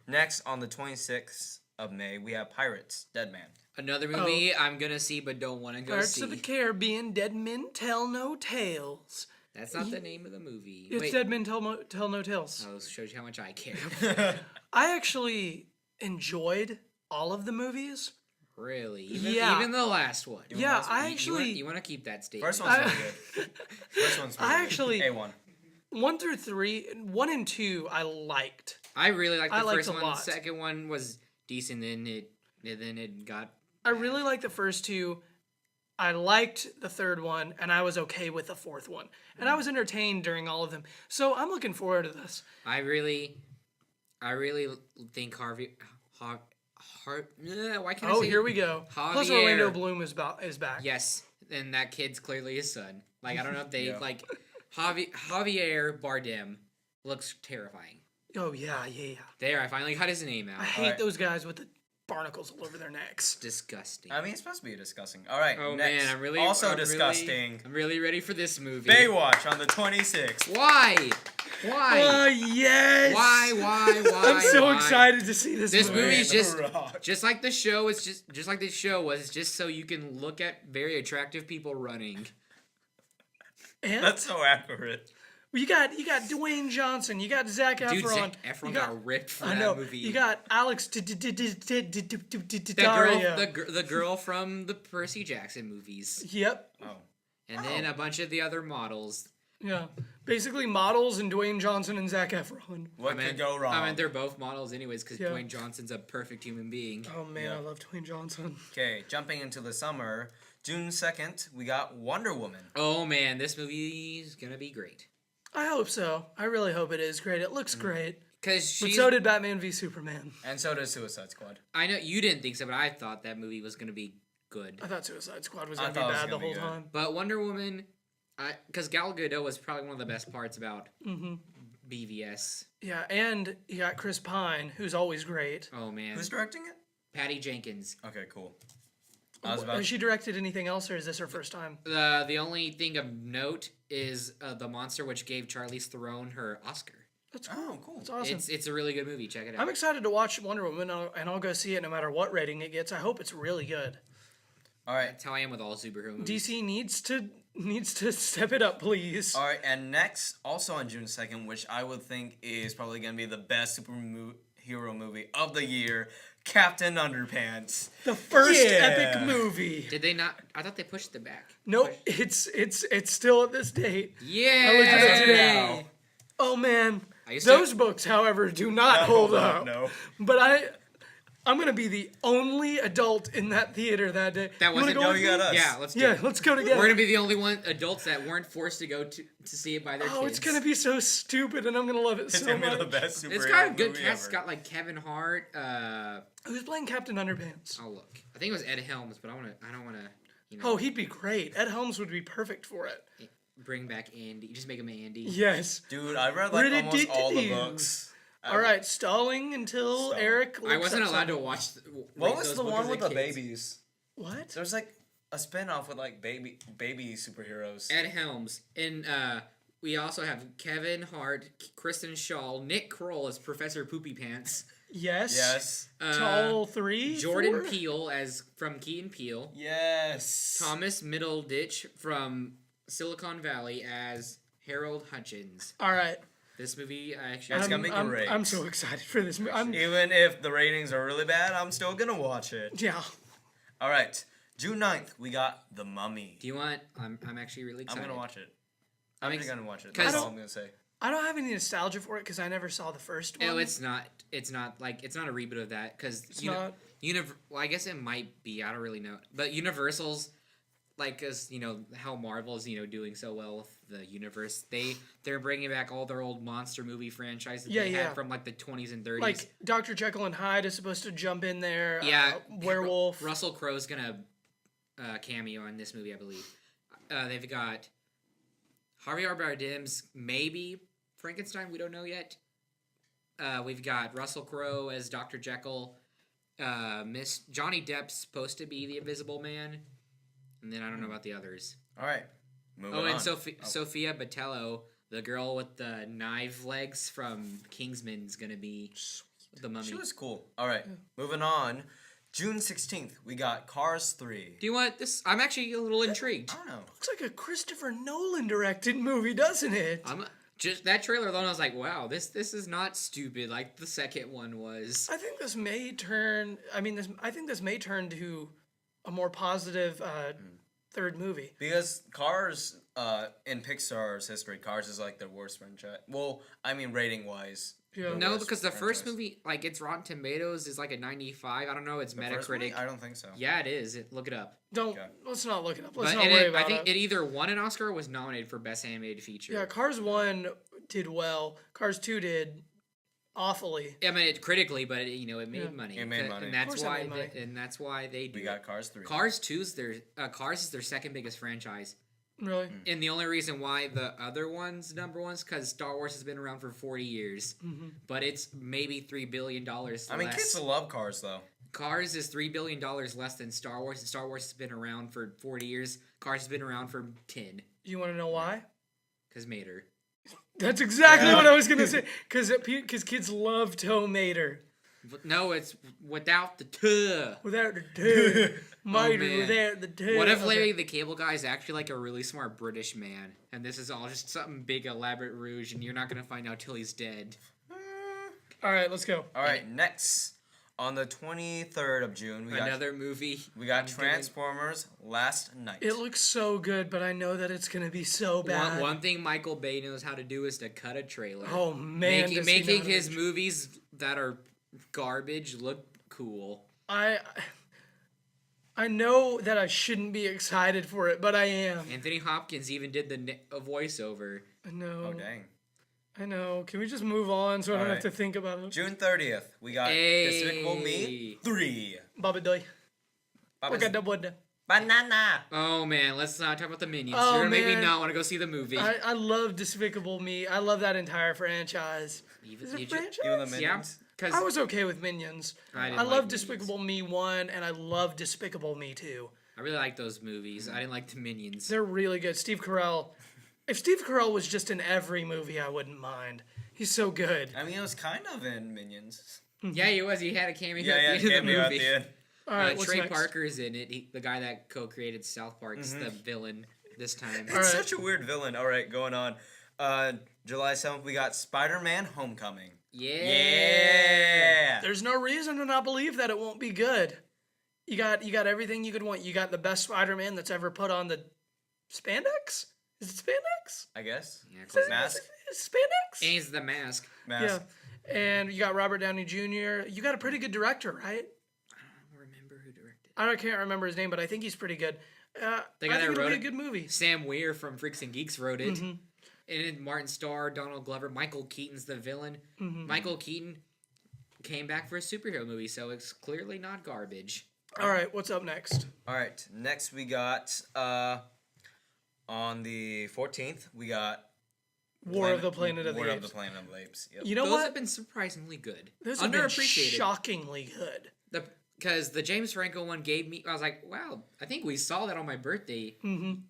next on the 26th of May, we have Pirates: Dead Man. Another movie I'm gonna see but don't want to go Pirates see. of the Caribbean, Dead Men Tell No Tales. That's not the name of the movie. It's Wait. Dead Men Tell No Tales. Oh, this shows you how much I care. I actually enjoyed all of the movies. Really? Even, Yeah. even the last one. Yeah, I You actually... want to keep that statement. First one's really good. First one's really I actually- good. A1. 1 through 3, 1 and 2, I liked. I really liked the I liked first a one. lot. The second one was decent, then it got. I really liked the first 2. I liked the third one, and I was okay with the fourth one. And I was entertained during all of them. So I'm looking forward to this. I really think Harvey. Why can't I Oh, say? here we go. Plus, Javier. Orlando Bloom is back. Yes, and that kid's clearly his son. Like I don't know if they Yeah. like Javier Bardem looks terrifying. Oh, yeah. There, I finally got his name I out. hate Alright. those guys with the barnacles all over their necks. Disgusting. I mean, it's supposed to be disgusting. All right. Oh next. man, I'm really also I'm disgusting. I'm really ready for this movie. Baywatch on the 26th. Why? Why? Yes! Why? I'm so why? excited to see this This movie. movie's just Rock. just like the show. It's just like the show was. It's just so you can look at very attractive people running. And That's so accurate. you got Dwayne Johnson. You got Zac Efron. Dude, Zac Efron you got, got ripped for I that know. movie. You got Alex the Daria. the girl from the Percy Jackson movies, Yep. Oh. and then a bunch of the other models. Yeah. Basically models and Dwayne Johnson and Zac Efron. What could go wrong? I mean, they're both models anyways, because Yeah. Dwayne Johnson's a perfect human being. Oh man, Yeah. I love Dwayne Johnson. Okay, jumping into the summer, June 2nd, we got Wonder Woman. Oh man, this movie's gonna be great. I hope so. I really hope it is great. It looks great. Cause But she's. so did Batman v Superman. And so does Suicide Squad. I know you didn't think so, but I thought that movie was gonna be good. I thought Suicide Squad was I going to be thought it was bad the gonna be whole good. time. But Wonder Woman, because Gal Gadot was probably one of the best parts about BVS. Yeah, and you got Chris Pine, who's always great. Oh man, Who's directing it? Patty Jenkins. Okay, cool. I was about Has she directed anything else, or is this her first time? The only thing of note is The Monster, which gave Charlize Theron her Oscar. That's Oh, cool. That's awesome. It's a really good movie. Check it out. I'm excited to watch Wonder Woman, and I'll go see it no matter what rating it gets. I hope it's really good. All right. That's how I am with all superhero movies. DC needs to step it up, please. All right, and next, also on June 2nd, which I would think is probably going to be the best superhero movie of the year, Captain Underpants. The first Yeah. epic movie. Did they not? I thought they pushed it back. Nope, it's still at this date. Yeah. looked at it today. Now. Oh man, I used to- those books, however, do not hold up. No. But I'm gonna be the only adult in that theater that day. That You wanna wasn't. go No, with you got me? us. Yeah, let's do Yeah, it. let's go together. We're gonna be the only adults that weren't forced to go to see it by their Oh, kids. it's gonna be so stupid, and I'm gonna love it It's so going to be much. the best superhero It's got a good movie cast. It's ever. got like Kevin Hart. Who's playing Captain Underpants? I'll look. I think it was Ed Helms, but I don't wanna. Oh, he'd be great. Ed Helms would be perfect for it. Bring back Andy. Just make him Andy. Yes. Dude, I read like almost all the Rid-a-dee-dee-doo. books. All right, stalling until Stalling. Eric. I looks wasn't up allowed to something. watch. What read was those the books one as a with the kid. babies? What? There's like a spin-off with like baby superheroes. Ed Helms in We also have Kevin Hart, Kristen Shaw, Nick Kroll as Professor Poopy Pants. Yes. Yes. To all three. Jordan 4? Peele as from Key and Peele. Yes. Thomas Middleditch from Silicon Valley as Harold Hutchins. All right. This movie, I actually... It's gonna be great. I'm so excited for this movie. Even if the ratings are really bad, I'm still gonna watch it. Yeah. All right. June 9th, we got The Mummy. Do you want... I'm actually really excited. I'm gonna watch it. I'm I'm gonna watch it. 'cause- That's all I'm gonna say. I don't have any nostalgia for it because I never saw the first one. No, it's not like it's not a reboot of that because not. Well, I guess it might be. I don't really know, but Universal's like as how Marvel's doing so well with the universe. They're bringing back all their old monster movie franchises that they had from like the 20s and 30s. Like Dr. Jekyll and Hyde is supposed to jump in there. Yeah, Werewolf. Russell Crowe's gonna cameo in this movie, I believe. They've got Javier Bardem's maybe Frankenstein. We don't know yet. We've got Russell Crowe as Dr. Jekyll. Miss Johnny Depp's supposed to be the Invisible Man, and then I don't know about the others. All right. Moving on. And Sophia Botello, the girl with the knife legs from Kingsman's gonna be the Mummy. She was cool. All right. Moving on. June 16th, we got Cars 3. Do you want this? I'm actually a little intrigued. I don't know. Looks like a Christopher Nolan directed movie, doesn't it? I'm just that trailer alone. I was like, wow, this is not stupid like the second one was. I think this may turn. I think this may turn to a more positive third movie. Because Cars, in Pixar's history, Cars is like their worst franchise. Well, I mean, rating-wise. Yeah. No, worst because the first franchise. movie, like its Rotten Tomatoes is like a 95. I don't know. It's The first movie? Metacritic. I don't think so. Yeah, it is. Look it up. Okay. Let's not look it up. Let's But not worry I about think it. it either won an Oscar or was nominated for Best Animated Feature. Yeah, Cars 1 did well. Cars 2 did awfully. I mean, it critically, but it made money. It made money. and that's Of course it why. made money. And that's why they do. We got Cars 3. Cars 2's Cars is their second biggest franchise, Really? and the only reason why the other one's number one's because Star Wars has been around for 40 years, but it's maybe $3 billion less. I mean, kids love Cars, though. Cars is $3 billion less than Star Wars, and Star Wars has been around for 40 years. Cars has been around for 10. You want to know why? Because Mater. That's exactly what I was going to say. Because kids love Tow Mater. But no, it's without the tuh. Without the Tow. Mater man. without the Tow. What if Larry the Cable Guy is actually like a really smart British man, and this is all just something big, elaborate rouge, and you're not gonna find out till he's dead? All right, let's go. All right, next. On the 23rd of June, we Another movie. got Transformers Last Night. It looks so good, but I know that it's going to be so bad. One thing Michael Bay knows how to do is to cut a trailer. Oh, man. does he making know how to his make- movies that are garbage look cool. I know that I shouldn't be excited for it, but I am. Anthony Hopkins even did a voiceover. I know. Oh, dang. I know. Can we just move on so I don't All have right. to think about it? June 30th, we got Despicable Me 3. Baba Doy. Papa's Look at the wood. Banana. Oh man, let's not talk about the Minions. Oh, You're gonna make me man. not want to go see the movie. I love Despicable Me. I love that entire franchise. Even- Is it did you- franchise? Even the Minions. because I was okay with Minions. I didn't I like love Minions. Despicable Me 1 and I love Despicable Me 2. I really like those movies. I didn't like the Minions. They're really good. Steve Carell. If Steve Carell was just in every movie, I wouldn't mind. He's so good. I mean, it was kind of in Minions. Yeah, he was. He had a cameo Yeah, at the yeah, end of the cameo at movie. the end. All right, what's Trey next? Parker's in it. The guy that co-created South Park's the villain this time. It's right. such a weird villain. All right, going on. July 7th, we got Spider-Man Homecoming. Yeah. There's no reason to not believe that it won't be good. You got everything you could want. You got the best Spider-Man that's ever put on the spandex. Is it spandex? I guess. Yeah, Is it- Mask. is it spandex? And he's the mask. Mask. Yeah. And you got Robert Downey Jr. You got a pretty good director, right? I don't remember who directed. Can't remember his name, but I think he's pretty good. The I guy think that it'll wrote be a it? good movie. Sam Weir from Freaks and Geeks wrote it. Mm-hmm. And then Martin Starr, Donald Glover, Michael Keaton's the villain. Mm-hmm. Michael Keaton came back for a superhero movie, so it's clearly not garbage. All right, what's up next? All right, next we got on the 14th, we got War of the Planet of the War Apes. of the Planet of the Apes. Yep. You know Those what? have been surprisingly good. Those have been Underappreciated. shockingly good. Because the James Franco one gave me, I was like, wow, I think we saw that on my birthday.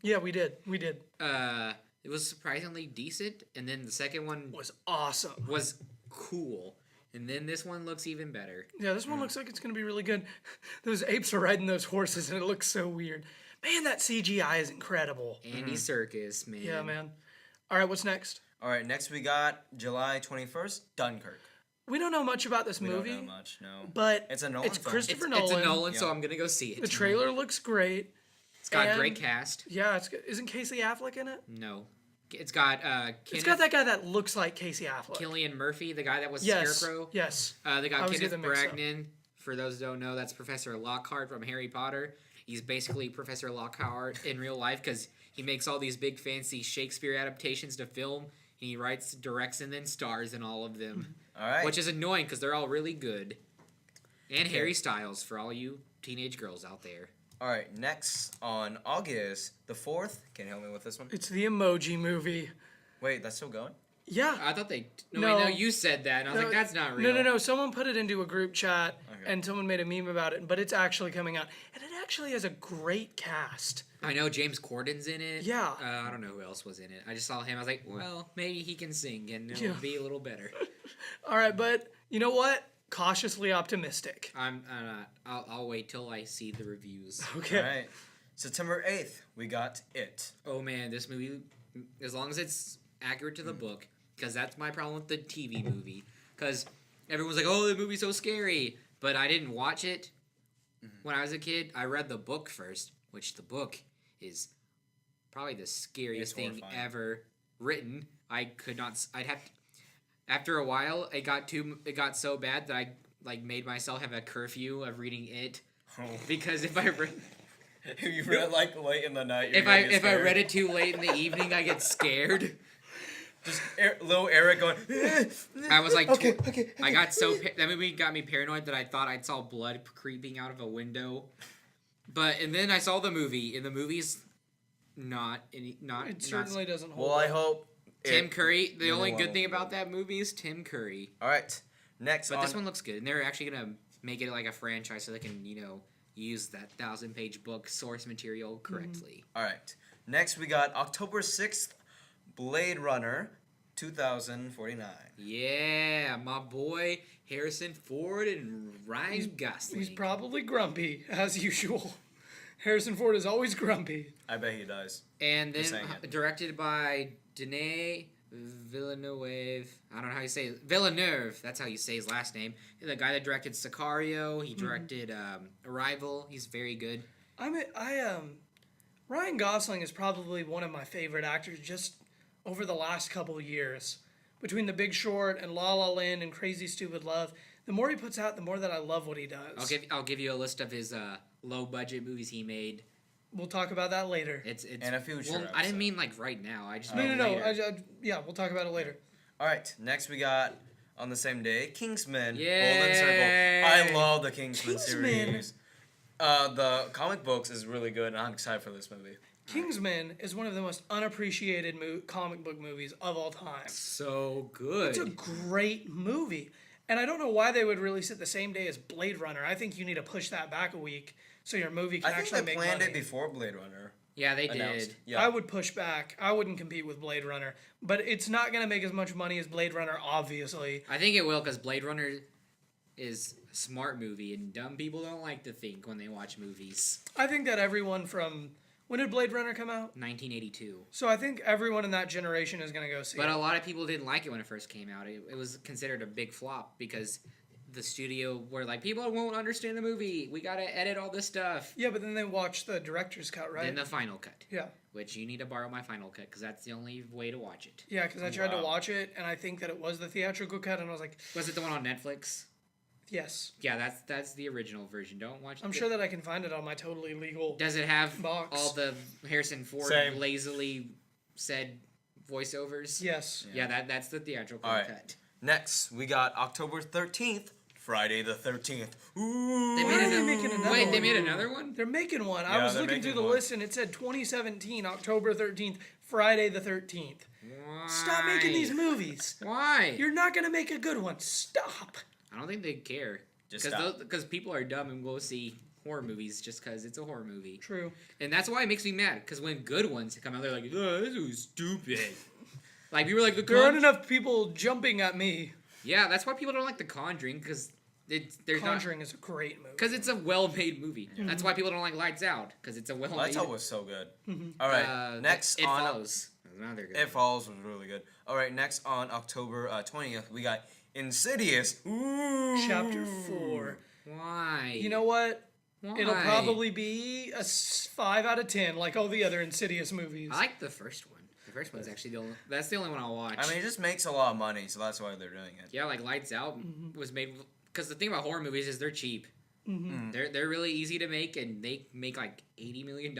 Yeah, we did. We did. it was surprisingly decent, and then the second one Was awesome. was cool, and then this one looks even better. Yeah, this one looks like it's going to be really good. Those apes are riding those horses, and it looks so weird. Man, that CGI is incredible. Andy Serkis, man. Yeah, man. All right, what's next? All right, next we got July 21st, Dunkirk. We don't know much about this We movie. don't know much, no. But It's a Nolan it's film. Christopher It's Nolan. a Nolan, so Yeah. I'm gonna go see it. The trailer looks great. It's got and- great cast. Yeah, it's good. Isn't Casey Affleck in it? No, it's got It's got that guy that looks like Casey Affleck. Killian Murphy, the guy that was Yes. Scarecrow. Yes. They I got was Kenneth getting mixed up. Bragdon. For those who don't know, that's Professor Lockhart from Harry Potter. He's basically Professor Lockhart in real life because he makes all these big fancy Shakespeare adaptations to film. And he writes, directs, and then stars in all of them. All right. Which is annoying because they're all really good. And Harry Styles for all you teenage girls out there. All right, next on August the 4th. Can you help me with this one? It's the Emoji Movie. Wait, that's still going? Yeah. I thought they... No. No, you said that. And I was like, that's not real. No. Someone put it into a group chat, Okay. and someone made a meme about it, but it's actually coming out. And it actually has a great cast. I know James Corden's in it. Yeah. I don't know who else was in it. I just saw him. I was like, well, maybe he can sing and it'll Yeah. be a little better. All right, but you know what? Cautiously optimistic. I'm not. I'll wait till I see the reviews. Okay. All right. September 8th, we got It. Oh man, this movie, as long as it's accurate to the book, because that's my problem with the TV movie. Because everyone's like, oh, the movie's so scary. But I didn't watch it when I was a kid. I read the book first, which the book is probably the scariest It's thing horrifying. ever written. I could not. I'd have to. After a while, it got so bad that I made myself have a curfew of reading it because if I read If you read like late in the night, you're if gonna I get if I scared. read it too late in the evening, I get scared. Just little Eric going. I was like, Okay. I got so that movie got me paranoid that I thought I saw blood creeping out of a window. And then I saw the movie, and the movie's not. It certainly doesn't hold Well, I up. hope. Tim Curry. The really only well good thing will. about that movie is Tim Curry. All right. Next But on this one looks good, and they're actually gonna make it like a franchise, so they can use that 1,000-page book source material correctly. All right. Next we got October 6th, Blade Runner 2049. Yeah, my boy Harrison Ford and Ryan Gosling. He's probably grumpy, as usual. Harrison Ford is always grumpy. I bet he does. And then Just saying it. directed by Denis Villeneuve. I don't know how you say it. Villeneuve. That's how you say his last name. The guy that directed Sicario. He directed Arrival. He's very good. Ryan Gosling is probably one of my favorite actors just over the last couple of years. Between The Big Short and La La Land and Crazy Stupid Love, the more he puts out, the more that I love what he does. I'll give you a list of his low budget movies he made. We'll talk about that later. It's And a future Well, I episode. didn't mean like right now. I just No. meant later. Yeah, we'll talk about it later. All right. Next we got on the same day Kingsman Yay! Golden Circle. I love the Kingsman, Kingsman. series. The comic books is really good, and I'm excited for this movie. Kingsman is one of the most unappreciated comic book movies of all time. So good. It's a great movie. And I don't know why they would release it the same day as Blade Runner. I think you need to push that back a week so your movie can I think actually they make planned money. it before Blade Runner Yeah, they announced. did. Yeah. I would push back. I wouldn't compete with Blade Runner. But it's not going to make as much money as Blade Runner, obviously. I think it will because Blade Runner is a smart movie, and dumb people don't like to think when they watch movies. I think that everyone from... When did Blade Runner come out? 1982. So I think everyone in that generation is going to go see But it. a lot of people didn't like it when it first came out. It was considered a big flop because the studio were like, people won't understand the movie. We got to edit all this stuff. Yeah, but then they watched the director's cut, right? Then the final cut, Yeah. which you need to borrow my final cut because that's the only way to watch it. Yeah, because I tried to Wow. watch it, and I think that it was the theatrical cut, and I was like, Was it the one on Netflix? yes. Yeah, that's the original version. Don't watch. I'm sure that I can find it on my totally legal... Does it have Box. all the Harrison Ford Same. lazily said voiceovers? Yes. Yeah, that's the theatrical All right. cut. Next, we got October 13th, Friday the 13th. Ooh. They Why made are they another. making another Wait, they one? made another one. They're making one. I Yeah, was they're looking through making the one. list, and it said 2017, October 13th, Friday the 13th. Why? Stop making these movies. Why? You're not going to make a good one. Stop. I don't think they care. Just stop. Because people are dumb and go see horror movies just because it's a horror movie. True. And that's why it makes me mad, because when good ones come out, they're like, oh, this was stupid. Like, people were like, There aren't enough people jumping at me. Yeah, that's why people don't like The Conjuring, because there's Conjuring is a great movie. Because it's a well-made movie. Yeah. That's why people don't like Lights Out, because it's a well-made... Lights Out was so good. All right, next It on... Follows. Another good It Follows was really good. All right, next on October 20th, we got Insidious. Ooh. Chapter 4. Why? You know what? Why? It'll probably be a 5 out of 10, like all the other Insidious movies. I like the first one. The first one's actually the only... That's the only one I'll watch. I mean, it just makes a lot of money, so that's why they're doing it. Yeah, like Lights Out was made... Because the thing about horror movies is they're cheap. They're really easy to make, and they make like $80 million.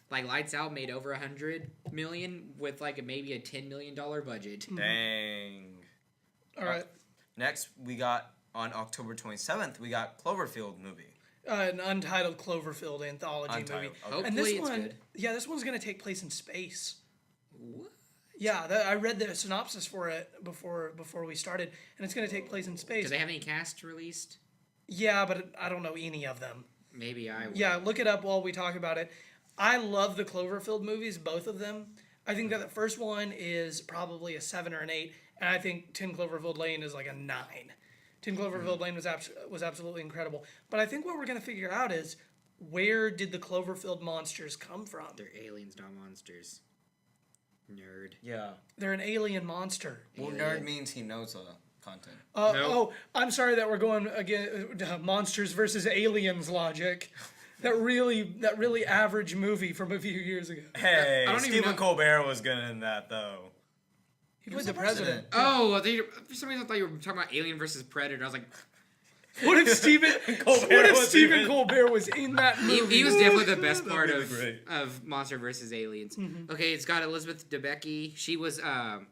Like Lights Out made over $100 million with like maybe a $10 million budget. Dang. All right. Next, we got on October 27th, we got Cloverfield movie. An untitled Cloverfield anthology movie. Okay. Hopefully And this it's one, good. yeah, this one's going to take place in space. What? Yeah, I read the synopsis for it before we started, and it's going to take place in space. Do they have any cast released? Yeah, but I don't know any of them. Maybe I will. Yeah, look it up while we talk about it. I love the Cloverfield movies, both of them. I think that the first one is probably a 7 or an 8, and I think 10 Cloverfield Lane is like a 9. 10 Cloverfield Lane was absolutely incredible. But I think what we're going to figure out is, where did the Cloverfield monsters come from? They're aliens, not monsters. Nerd. Yeah. They're an alien monster. Well, nerd means he knows the content. Nope. Oh, I'm sorry that we're going again monsters versus aliens logic. That really average movie from a few years ago. Hey, I don't even Stephen know- Colbert was good in that, though. He played the president. Oh, for some reason I thought you were talking about Alien versus Predator. I was like, What if Stephen Colbert was in that movie? he was definitely the best part That'd be great. of Monster versus Aliens. Okay, it's got Elizabeth Debicki. She was Of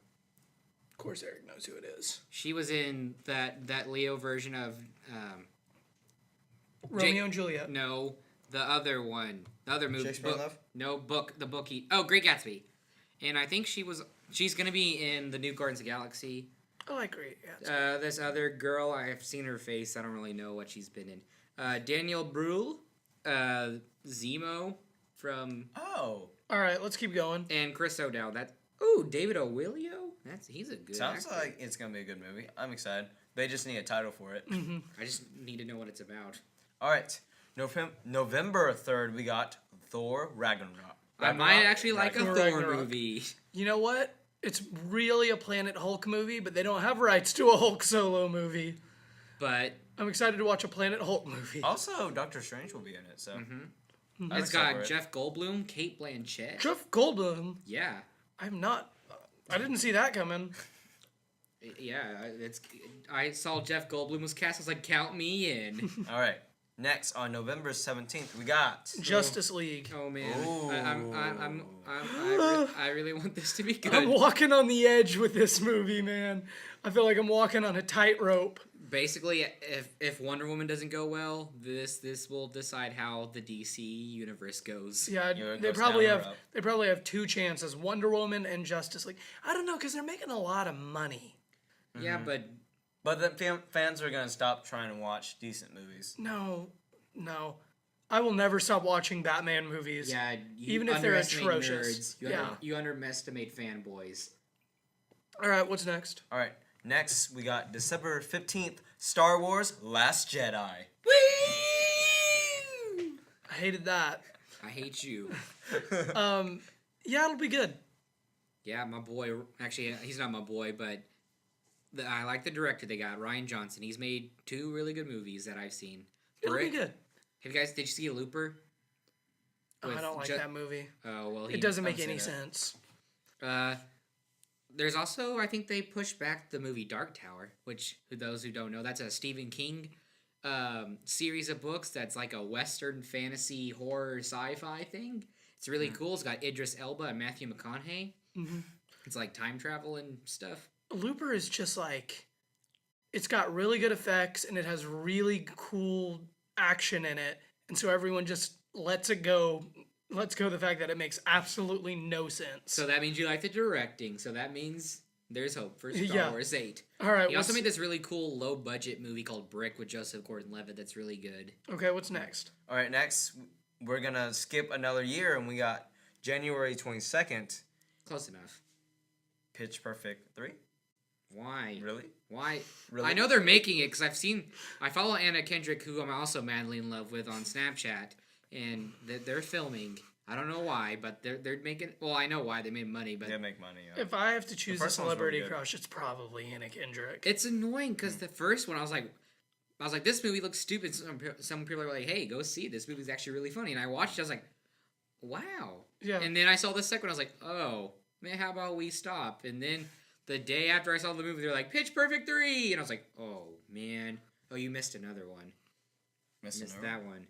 course, Eric knows who it is. she was in that Leo version of Romeo and Juliet. no, the other one, the other movie. Shakespeare in Love? No, the book. Great Gatsby, and I think she's gonna be in the new Guardians of the Galaxy. I like Great Gatsby. This other girl, I've seen her face. I don't really know what she's been in. Danielle Brühl, Zemo from, Oh. All right, let's keep going. and Chris O'Dowd. David O'Willio. He's a good. Sounds actor. like it's going to be a good movie. I'm excited. They just need a title for it. I just need to know what it's about. All right. November 3rd, we got Thor Ragnarok. I might actually like a Thor Thor Ragnarok. movie. You know what? It's really a Planet Hulk movie, but they don't have rights to a Hulk solo movie. But I'm excited to watch a Planet Hulk movie. Also, Doctor Strange will be in it, so. it's got Jeff Goldblum, Kate Blanchett. Jeff Goldblum. Yeah. I didn't see that coming. Yeah, I saw Jeff Goldblum was cast. I was like, count me in. All right. Next, on November 17th, we got... Justice League. Oh man, Ooh. I really want this to be good. I'm walking on the edge with this movie, man. I feel like I'm walking on a tightrope. Basically, if Wonder Woman doesn't go well, this will decide how the DC universe goes. Yeah, It they goes probably down or have up. they probably have 2 chances: Wonder Woman and Justice League. I don't know, because they're making a lot of money. Yeah, but But the fans are going to stop trying to watch decent movies. No. I will never stop watching Batman movies. yeah, you Even if they're underestimate atrocious. nerds. You underestimate fanboys. All right, what's next? All right. Next, we got December 15th, Star Wars Last Jedi. I hated that. I hate you. Yeah, it'll be good. Yeah, my boy. Actually, he's not my boy, but I like the director they got, Ryan Johnson. He's made 2 really good movies that I've seen. It'll be good. Did you see Looper? Oh, I don't like that movie. Oh well, It doesn't make I've any seen sense. There's also, I think they pushed back the movie Dark Tower, which, for those who don't know, that's a Stephen King series of books that's like a Western fantasy horror sci-fi thing. It's really cool. It's got Idris Elba and Matthew McConaughey. It's like time travel and stuff. Looper is just like, it's got really good effects and it has really cool action in it, and so everyone just lets go the fact that it makes absolutely no sense. So that means you like the directing. So that means There's hope for Star Yeah. Wars 8. All right. He also made this really cool low-budget movie called Brick with Joseph Gordon-Levitt that's really good. Okay, what's next? All right, next we're gonna skip another year, and we got January 22nd. Close enough. Pitch Perfect 3. Why? Really? Why? Really? I know they're making it because I follow Anna Kendrick, who I'm also madly in love with on Snapchat, and they're filming. I don't know why, but they're making. Well, I know why they made money, but They make money. Yeah. If I have to choose a first one's really celebrity good. crush, it's probably Anna Kendrick. it's annoying because the first one I was like, this movie looks stupid. Some people are like, hey, go see it. This movie's actually really funny, and I watched it. I was like, wow. Yeah. And then I saw the second one. I was like, oh, man, how about we stop? And then the day after I saw the movie, they're like, Pitch Perfect 3! And I was like, oh, man. Oh, you missed another one. Missed That one.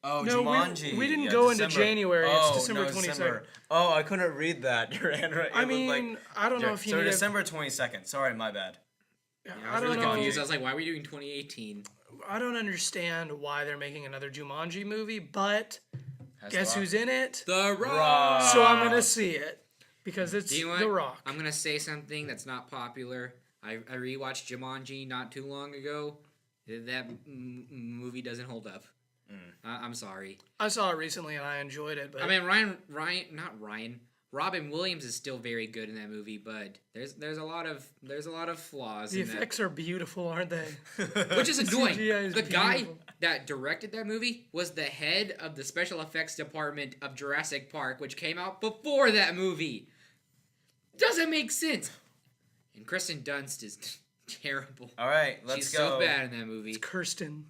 Oh, No, Jumanji. we didn't Yeah, go into December. January. It's Oh, December no, 22nd. Oh, I couldn't read that. Your handwriting. I mean, I don't know if you so need December 22nd. Sorry, my bad. Yeah, I I was don't really know. confused. I was like, why are we doing 2018? I don't understand why they're making another Jumanji movie, but Has guess the who's in it? The Rock. So I'm gonna see it because it's Do you know what? The Rock. I'm going to say something that's not popular. I rewatched Jumanji not too long ago. That movie doesn't hold up. I'm sorry. I saw it recently and I enjoyed it. But I mean, Robin Williams is still very good in that movie, but there's a lot of flaws the in that. effects are beautiful, aren't they? Which is annoying. CGI is The guy beautiful. that directed that movie was the head of the special effects department of Jurassic Park, which came out before that movie. Doesn't make sense. And Kristen Dunst is terrible. All right, let's She's go. so bad in that movie. It's Kirsten.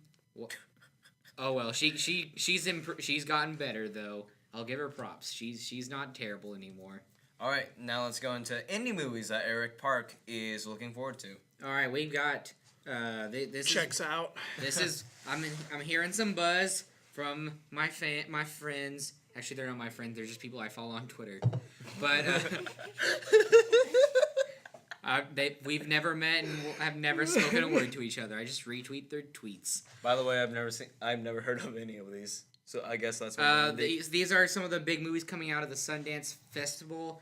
Oh well, she's gotten better though. I'll give her props. She's not terrible anymore. All right, now let's go into indie movies that Eric Park is looking forward to. All right, we've got this Checks out. This is I'm hearing some buzz from my friends. Actually, they're not my friends. They're just people I follow on Twitter. But we've never met and have never spoken a word to each other. I just retweet their tweets. By the way, I've never heard of any of these, so I guess that's what These are some of the big movies coming out of the Sundance Festival.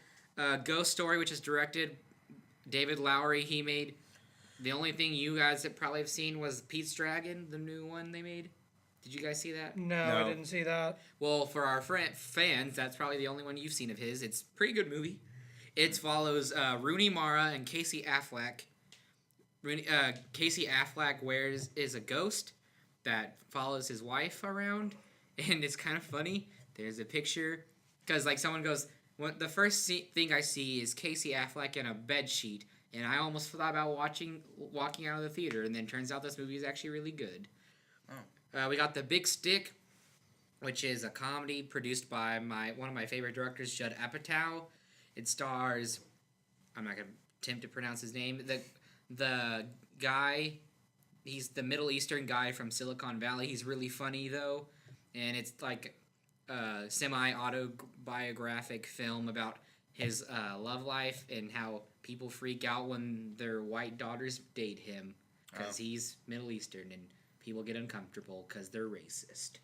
Ghost Story, which is directed David Lowery. He made the only thing you guys have probably have seen was Pete's Dragon, the new one they made. Did you guys see that? No, I No. didn't see that. Well, for our fans, that's probably the only one you've seen of his. It's a pretty good movie. It follows Rooney Mara and Casey Affleck. Casey Affleck is a ghost that follows his wife around, and it's kind of funny. There's a picture because someone goes, the first thing I see is Casey Affleck in a bed sheet, and I almost thought about walking out of the theater, and then turns out this movie is actually really good. We got The Big Stick, which is a comedy produced by one of my favorite directors, Judd Apatow. It stars, I'm not gonna attempt to pronounce his name. The guy, he's the Middle Eastern guy from Silicon Valley. He's really funny though, and it's like a semi-autobiographic film about his love life and how people freak out when their white daughters date him because he's Middle Eastern and people get uncomfortable because they're racist.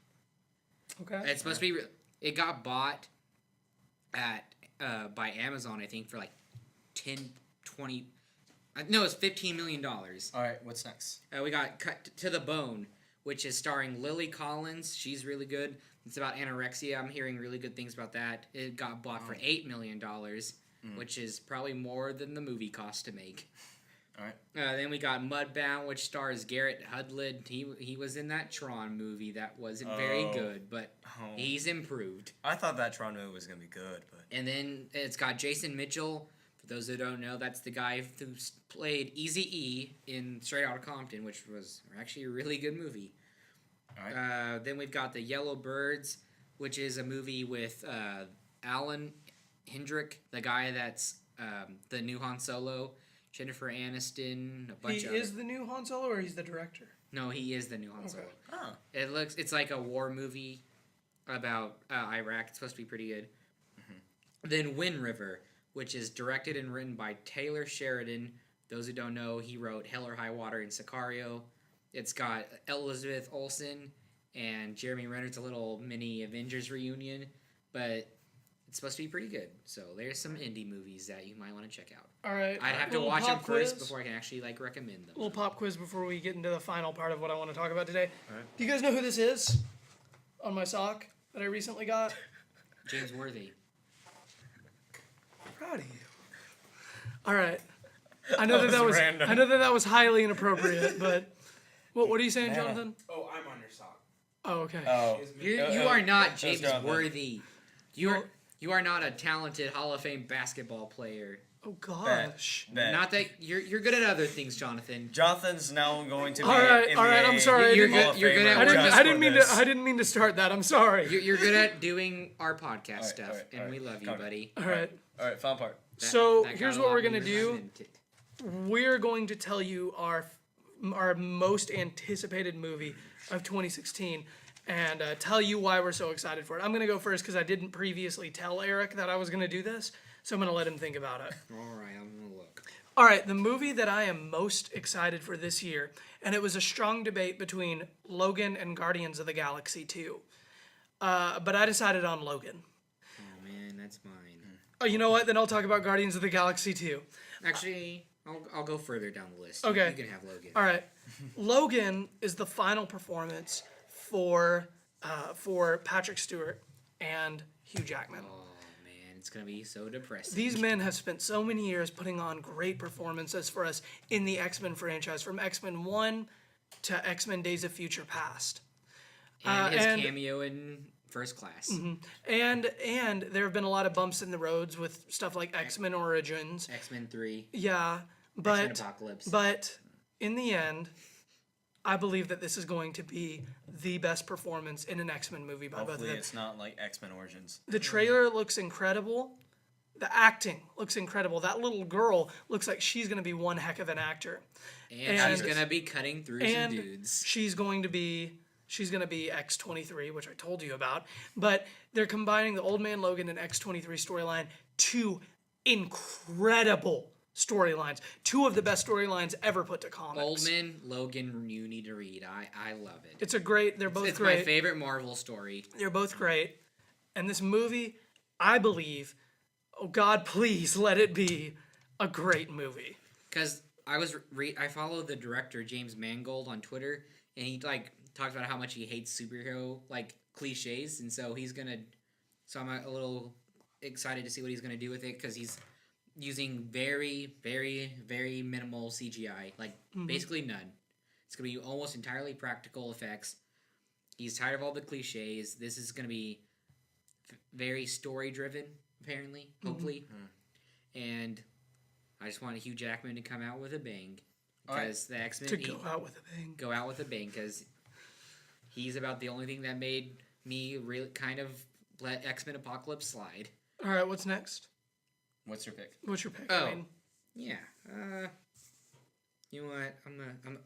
Okay. It's supposed to be. It got bought by Amazon, I think, for like 10, 20. No, it's $15 million. All right, what's next? We got Cut to the Bone, which is starring Lily Collins. She's really good. It's about anorexia. I'm hearing really good things about that. It got bought for $8 million, which is probably more than the movie cost to make. All right. Then we got Mudbound, which stars Garrett Hudlin. He was in that Tron movie that wasn't very good, but he's improved. I thought that Tron movie was gonna be good, but. And then it's got Jason Mitchell. For those who don't know, that's the guy who played Eazy-E in Straight Outta Compton, which was actually a really good movie. All right. Then we've got The Yellow Birds, which is a movie with Alan Hendrick, the guy that's the new Han Solo, Jennifer Aniston, a bunch of. He is the new Han Solo, or he's the director? No, he is the new Han Solo. Oh. It's like a war movie about Iraq. It's supposed to be pretty good. Then Wind River, which is directed and written by Taylor Sheridan. Those who don't know, he wrote Hell or High Water and Sicario. It's got Elizabeth Olsen and Jeremy Renner. It's a little mini Avengers reunion, but it's supposed to be pretty good. So there's some indie movies that you might want to check out. All right. I'd have to Little watch them pop first quiz. before I can actually like recommend them. Little pop quiz before we get into the final part of what I want to talk about today. All right. Do you guys know who this is? On my sock that I recently got. James Worthy. Proud of you. All right. I know that was random. I know that was highly inappropriate, but what are you saying, Nana. Jonathan? Oh, I'm on your sock. Oh, okay. Oh. You are not James Jonathan. Worthy. You are not a talented Hall of Fame basketball player. Oh gosh. Bet. Not that you're good at other things, Jonathan. Jonathan's now going to be All right, in all right, the I'm sorry. You're Hall good- of you're good Famer at I didn't just I didn't for mean this. to I didn't mean to start that. I'm sorry. You're good at doing our podcast All right, stuff, all right, and all we right. love you, Come on. buddy. All right. All right, final part. So, That here's got a what lot we're gonna more do. than t- We're going to tell you our most anticipated movie of 2016 and tell you why we're so excited for it. I'm going to go first because I didn't previously tell Eric that I was going to do this, so I'm going to let him think about it. All right, I'm gonna look. All right, the movie that I am most excited for this year, and it was a strong debate between Logan and Guardians of the Galaxy 2, but I decided on Logan. Oh man, that's mine. Oh, you know what? Then I'll talk about Guardians of the Galaxy 2. Actually, I'll go further down the list. Okay. You can have Logan. All right, Logan is the final performance for Patrick Stewart and Hugh Jackman. Oh man, it's gonna be so depressing. These men have spent so many years putting on great performances for us in the X-Men franchise, from X-Men 1 to X-Men Days of Future Past. and his and- cameo in First Class. And there have been a lot of bumps in the roads with stuff like X-Men Origins. X-Men 3. Yeah, X-Men but Apocalypse. but in the end, I believe that this is going to be the best performance in an X-Men movie by both of Hopefully them. it's not like X-Men Origins. The trailer looks incredible. The acting looks incredible. That little girl looks like she's going to be one heck of an actor. and she's gonna be cutting through some dudes. She's going to be X-23, which I told you about. But they're combining the Old Man Logan and X-23 storyline, two incredible storylines, two of the best storylines ever put to comics. Old Man Logan, you need to read. I love it. They're both It's great. my favorite Marvel story. They're both great. And this movie, I believe, oh God, please let it be a great movie. Because I follow the director James Mangold on Twitter, and he like talks about how much he hates superhero like cliches, and so I'm a little excited to see what he's gonna do with it because he's using very, very, very minimal CGI, like basically none. It's gonna be almost entirely practical effects. He's tired of all the cliches. This is gonna be very story driven, apparently, hopefully, and I just want Hugh Jackman to come out with a bang because the X-Men To go out with a bang. go out with a bang because he's about the only thing that made me really kind of let X-Men Apocalypse slide. All right, what's next? What's your pick? What's your pick? Oh. I mean, Yeah. You know what?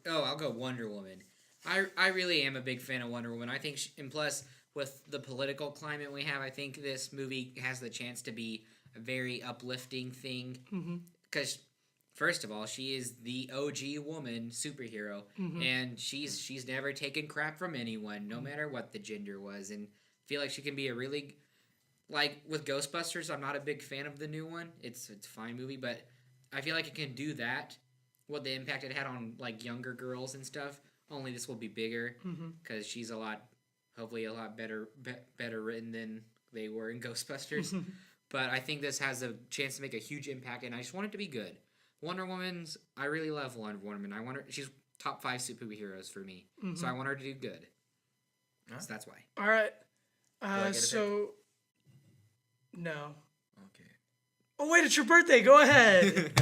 I'll go Wonder Woman. I really am a big fan of Wonder Woman. I think, and plus with the political climate we have, I think this movie has the chance to be a very uplifting thing. Because first of all, she is the OG woman superhero, and she's never taken crap from anyone, no matter what the gender was, and I feel like she can be a really, like with Ghostbusters. I'm not a big fan of the new one. It's a fine movie, but I feel like it can do that. What the impact it had on like younger girls and stuff. Only this will be bigger because she's hopefully a lot better written than they were in Ghostbusters. But I think this has a chance to make a huge impact, and I just want it to be good. I really love Wonder Woman. She's top 5 superheroes for me, so I want her to do good. So that's why. all right. get a So, no. Okay. Oh wait, it's your birthday. Go ahead.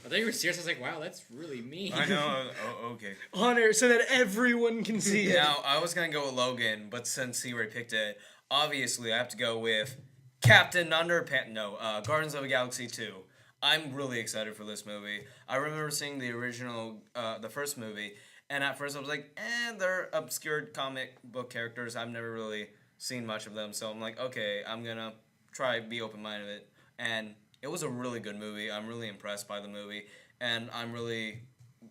I thought you were serious. I was like, wow, that's really mean. I know. Okay. Honor, so that everyone can see it. Now, I was going to go with Logan, but since he already picked it, obviously I have to go with Captain Underpants. No, Guardians of the Galaxy 2. I'm really excited for this movie. I remember seeing the original, the first movie, and at first I was like, they're obscure comic book characters. I've never really seen much of them, so I'm like, okay, I'm going to be open-minded with it. And it was a really good movie. I'm really impressed by the movie, and I'm really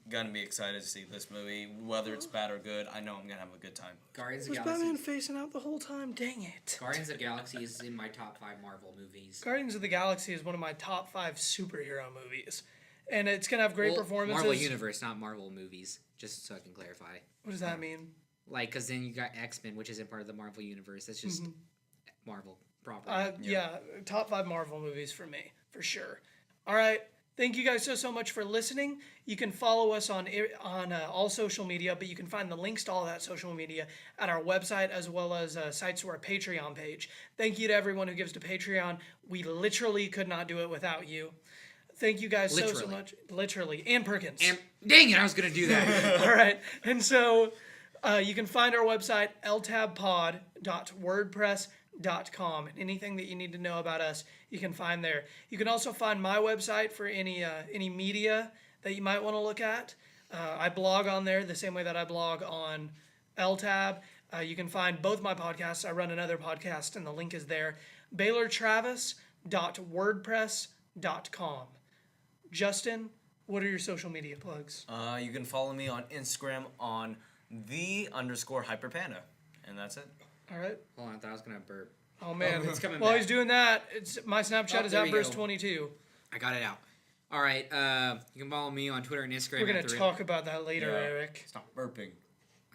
gonna be excited to see this movie, whether it's bad or good. I know I'm gonna have a good time. Guardians of Was the Galaxy. Batman facing out the whole time? Dang it. Guardians of the Galaxy is in my top 5 Marvel movies. Guardians of the Galaxy is one of my top 5 superhero movies. And it's going to have great Well, performances. Marvel Universe, not Marvel movies, just so I can clarify. What does that mean? Like, because then you got X-Men, which isn't part of the Marvel Universe. That's just Marvel proper. Yeah, top 5 Marvel movies for me, for sure. All right. Thank you guys so much for listening. You can follow us on all social media, but you can find the links to all that social media at our website as well as sites to our Patreon page. Thank you to everyone who gives to Patreon. We literally could not do it without you. Thank you guys so much. Literally. And Perkins. And dang it, I was going to do that. All right. And so you can find our website, ltabpod.wordpress.com. And anything that you need to know about us, you can find there. You can also find my website for any media that you might want to look at. I blog on there the same way that I blog on LTAB. You can find both my podcasts. I run another podcast, and the link is there. BaylorTravis.wordpress.com. Justin, what are your social media plugs? You can follow me on Instagram on _hyperpanda, and that's it. All right. Hold on, I thought I was going to burp. Oh man, it's coming while back. he's doing that, my Snapchat is there we go. @burst22. I got it out. All right, you can follow me on Twitter and Instagram. We're gonna talk about that later, Eric. Stop burping.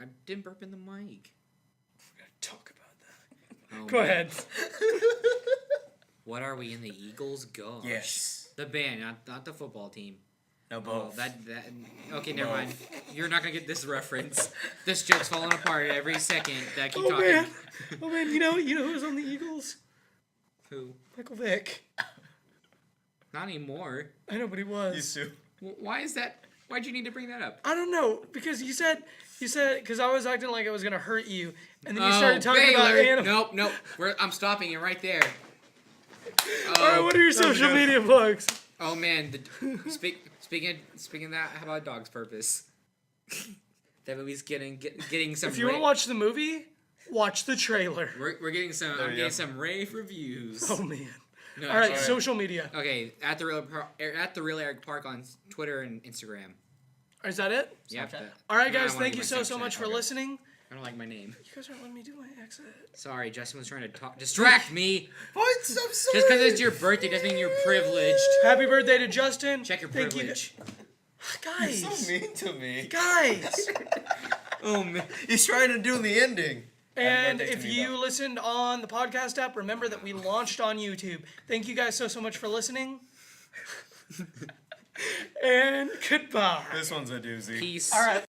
I didn't burp in the mic. We're gonna talk about that. Oh, Go man. ahead. What are we in the Eagles? Gosh. Yes. The band, not the football team. No, Oh, both. okay, never mind. You're not gonna get this reference. This joke's falling apart every second that I keep Oh talking. man, oh man, you know who's on the Eagles? Who? Michael Vick. Not anymore. I know, but he was. Used to. Why is that? Why'd you need to bring that up? I don't know, because you said because I was acting like it was gonna hurt you, and then you started talking Baylor. about animals. Nope. I'm stopping it right there. All right, what are your social media plugs? Oh man, speaking of that, how about Dog's Purpose? That movie's getting some. If you want to watch the movie, watch the trailer. we're getting some. I'm you getting go. some rave reviews. Oh man. No, All right, actually- social media. Okay, at the real Eric Park on Twitter and Instagram. Is that it? Yeah. Snapchat? All right, No, I guys. wanna Thank do you my so Snapchat. much for Okay. listening. I don't like my name. You guys aren't letting me do my exit. Sorry, Justin was trying to distract me. What? I'm sorry. Just because it's your birthday doesn't mean you're privileged. Happy birthday to Justin. Check your Thank privilege. You. Guys. You're so mean to me. Guys. Oh man. He's trying to do the ending. And birthday to if me, you though. listened on the podcast app, remember that we launched on YouTube. Thank you guys so much for listening. And goodbye. This one's a doozy. Peace. All right.